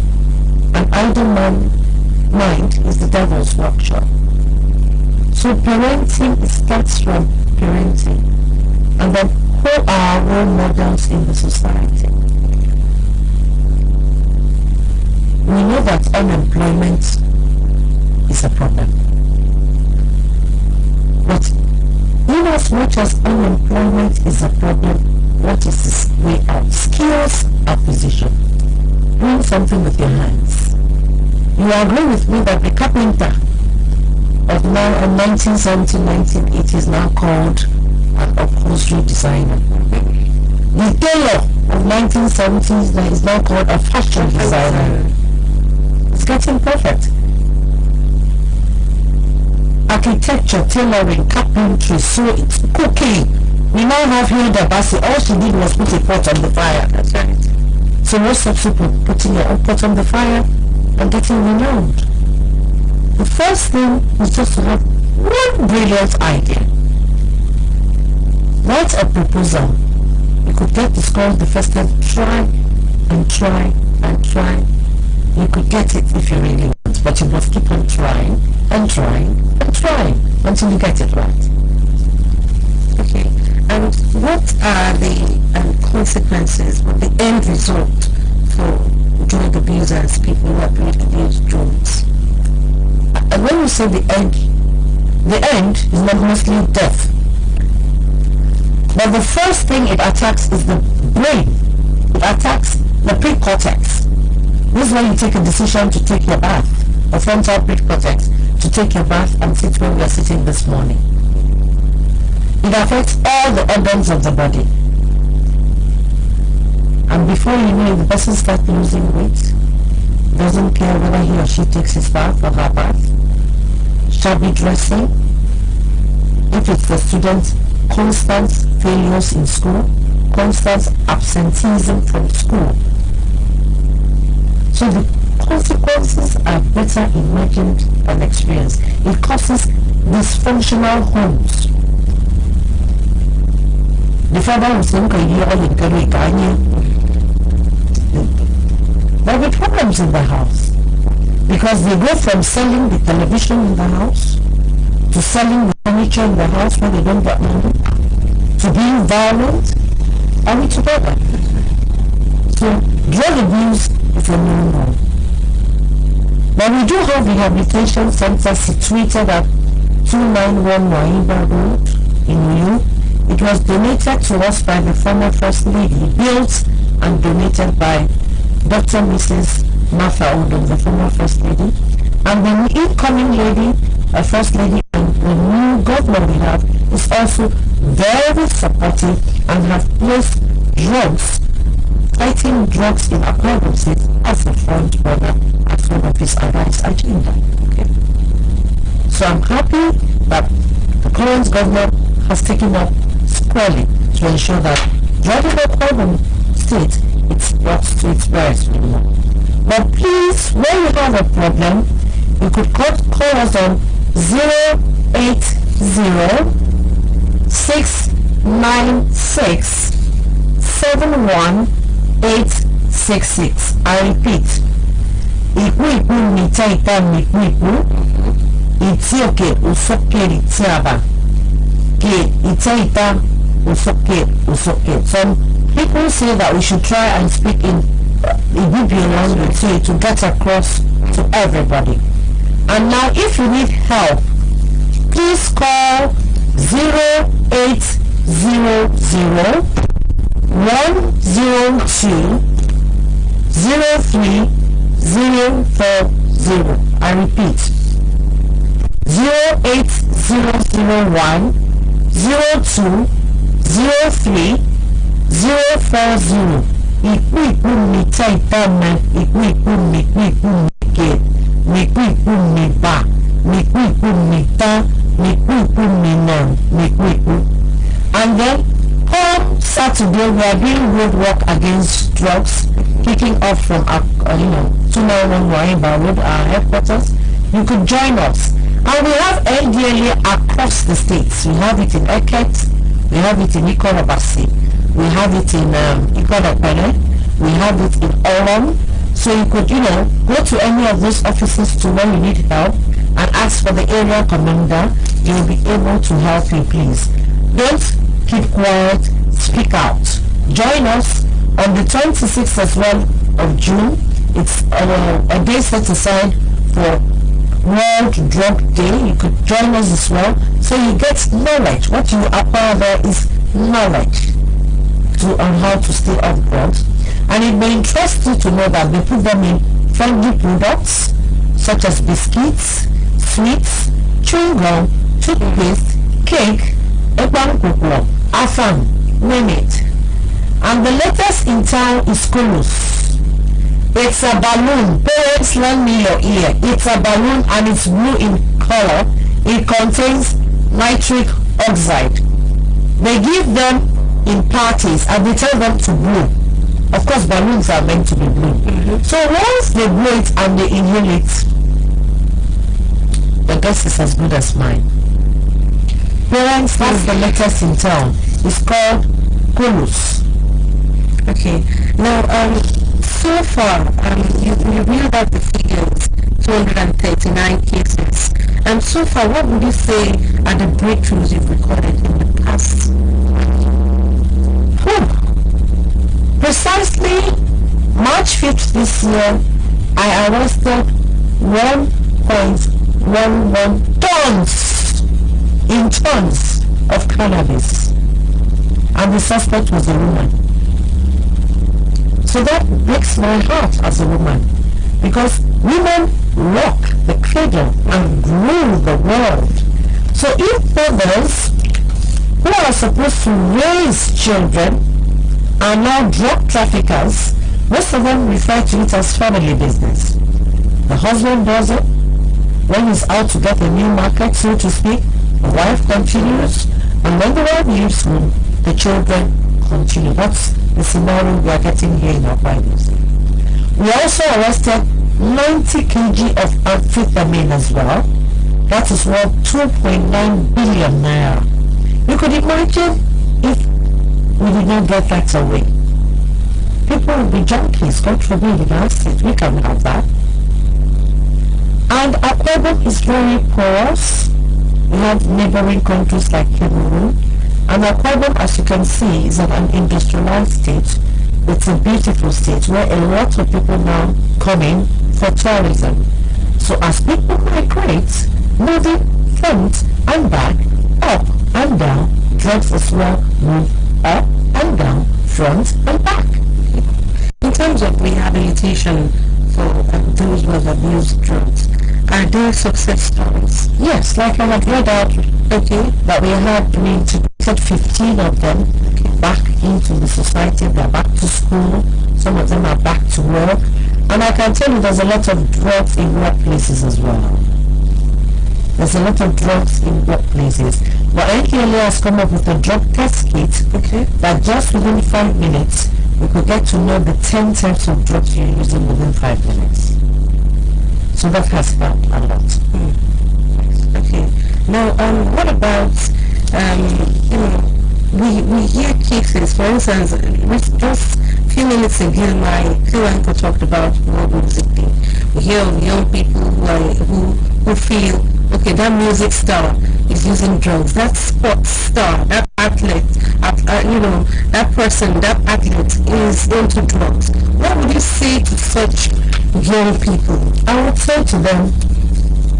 An idle mind is the devil's workshop. So parenting starts from parenting. And then who are role models in the society? We know that unemployment is a problem. But in as much as unemployment is a problem, what is this way out? Skills acquisition. Doing something with your hands. You agree with me that the carpenter of 1970s, 1980s now called an upholstery designer. The tailor of 1970s is now called a fashion designer. It's getting perfect. Architecture, tailoring, carpentry, sewing, cooking. We now have Hilda Bassi. All she did was put a pot on the fire. That's right. So what's up with putting your own pot on the fire and getting renowned? The first thing is just to have one brilliant idea. Write a proposal. You could get discouraged the first time. Try and try and try. You could get it if you really want, but you must keep on trying and trying and trying until you get it right. Okay. And what are the consequences or the end result for drug abusers, people who have abused drugs? And when you say the end is not mostly death. But the first thing it attacks is the brain. It attacks the pre-cortex. This is when you take a decision to take your bath, the frontal pre-cortex, to take your bath and sit where we are sitting this morning. It affects all the organs of the body. And before you know it, the person starts losing weight, doesn't care whether he or she takes his bath or her bath, shabby dressing. If it's the student, constant failures in school, constant absenteeism from school. So the consequences are better imagined than experienced. It causes dysfunctional homes. The father will say, there will be problems in the house because they go from selling the television in the house to selling the furniture in the house when they don't get money to being violent. Are we together? So drug abuse is a no-no. But we do have rehabilitation centers situated at 291 Waiba Road in Uyu. It was donated to us by the former First Lady, built and donated by Dr. Mrs. Martha Odom, the former First Lady. And the incoming lady, First Lady, and the new governor we have is also very supportive and have placed drugs, fighting drugs in our provinces as a front runner as one of his advice agenda. Okay. So I'm happy that the current governor has taken up squarely to ensure that driving the problem state it's brought to its parents anymore. But please, when you have a problem, you could call us on 080-696-71866. I repeat, Iku mita ita miku iti oke usokeri tiaba ke ita usoke. Some people say that we should try and speak in Ibibio language so to get across to everybody. And now if you need help, please call 0800 102 03040. I repeat, 08001 02 03040. Ikú mi ta ìtọ́mọ, ikú mi ké, ikú mi bá, ikú mi tá, ikú mi nà, ikú. And then on Saturday we are doing road walk against drugs, kicking off from 291 Waimba Road, our headquarters. You could join us. And we have NDLA across the states. We have it in Eket, we have it in Akbc, we have it in Ikot-Ekpene, we have it in Oron. So you could, go to any of those offices to where you need help and ask for the area commander. He will be able to help you, please. Don't keep quiet, speak out. Join us on the 26th as well of June. It's a day set aside for World Drug Day. You could join us as well, so you get knowledge. What you acquire there is knowledge on how to stay off drugs, and it may interest you to know that they put them in friendly products such as biscuits, sweets, chewing gum, toothpaste, cake, ekpankukwo, afam, name it. And the latest in town is Kulus. It's a balloon. Parents, lend me your ear. It's a balloon and it's blue in color. It contains nitric oxide. They give them in parties and they tell them to blow. Of course, balloons are meant to be blue. So once they blow it and they inhale it, the guess is as good as mine. Parents, that's the latest in town. It's called Kulus. Okay. Now, so far, you read out the figures, 239 cases. And so far, what would you say are the breakthroughs you've recorded in the past? Precisely March 5th this year, I arrested 1.11 tons of cannabis. And the suspect was a woman. So that breaks my heart as a woman, because women rock the cradle and rule the world. So if fathers who are supposed to raise children are now drug traffickers, most of them refer to it as family business. The husband does it. When he's out to get a new market, so to speak, the wife continues, and when the wife leaves home, the children continue. That's the scenario we are getting here in Akbc. We also arrested 90 kg of amphetamine as well. That is worth 2.9 billion naira. You could imagine if we did not get that away. People would be junkies, God forbid, in our state. We can have that. And Akbc is very porous. We have neighboring countries like Cameroon. And Akbc, as you can see, is an industrialized state. It's a beautiful state where a lot of people now come in for tourism. So as people migrate, moving front and back, up and down, drugs as well move up and down, front and back. In terms of rehabilitation for those who have abused drugs, are there success stories? Yes, like I have read out, that we integrated 15 of them back into the society. They're back to school. Some of them are back to work. And I can tell you there's a lot of drugs in workplaces as well. There's a lot of drugs in workplaces. But NKLA has come up with a drug test kit that just within 5 minutes, we could get to know the 10 types of drugs you're using within 5 minutes. So that has helped a lot. Okay. Now, what about, we hear cases, for instance, just a few minutes ago, my co-anchor talked about world music day. We hear of young people who feel, okay, that music star is using drugs, that sports star, that athlete that person, that athlete is into drugs, what would you say to such young people? I would say to them,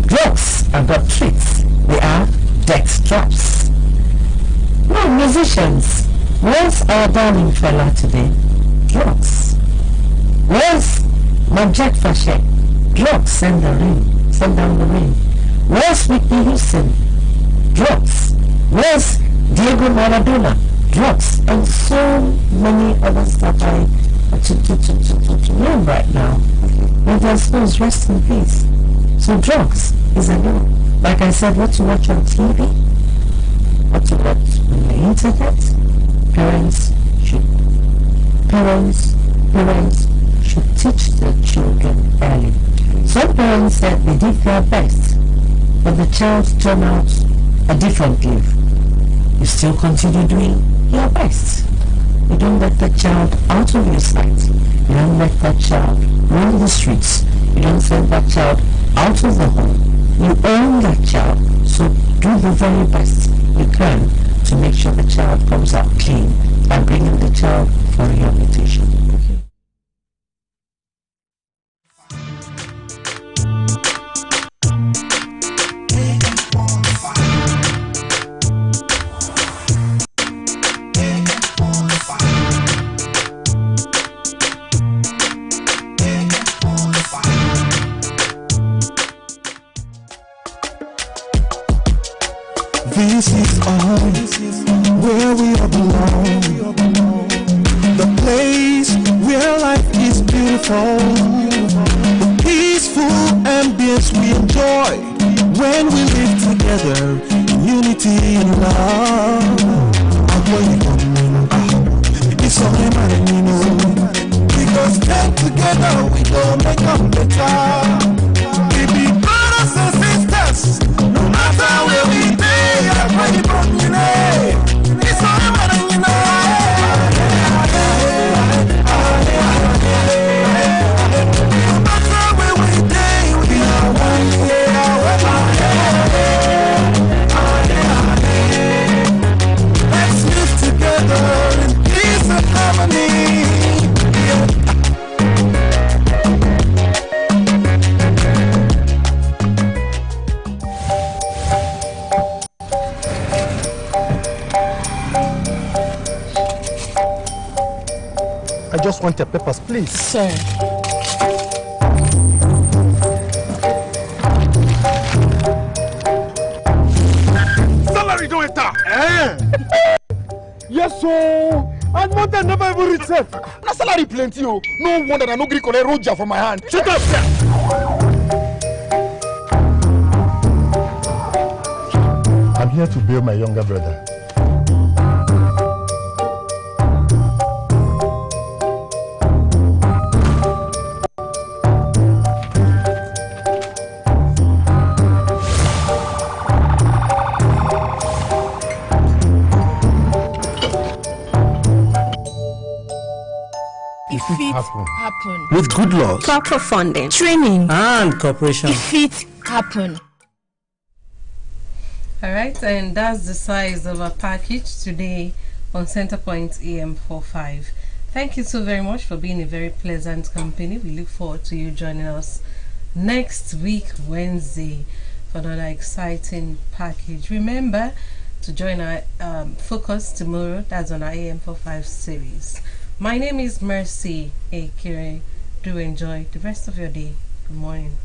drugs are not treats, they are death traps. No, musicians, where's our darling fella today? Drugs. Where's my Jack Fashe? Drugs, send down the rain. Where's Whitney Houston? Drugs. Where's Diego Maradona? Drugs. And so many others that I to name right now. But I suppose rest in peace. So drugs is a no. Like I said, what you watch on TV, what you watch on the internet, parents should teach their children early. Some parents said they did their best, but the child turned out a different gift. You still continue doing your best. You don't let that child out of your sight. You don't let that child roam the streets. You don't send that child out of the home. You own that child, so do the very best you can to make sure the child comes out clean by bringing the child for rehabilitation. This is all where we all belong. The place where life is beautiful. The peaceful ambience we enjoy when we live together in unity and love. It's all because stand together we go make them better. We be brothers and sisters, no matter where we be. It's all about you let's live together in peace and harmony. I just want your papers, please. Sir. Salary don't enter. Yes, so. And month I never even reach safe. Na salary plenty, oh. No wonder I no gree collect roja from my hand. Shut up, sir. I'm here to bail my younger brother. Happen. With good laws, Proper funding, training, and cooperation. If it happen. Alright, and that's the size of our package today on Centerpoint AM45. Thank you so very much for being a very pleasant company. We look forward to you joining us next week, Wednesday, for another exciting package. Remember to join our Focus tomorrow. That's on our AM45 series. My name is Mercy Akire. Do enjoy the rest of your day. Good morning.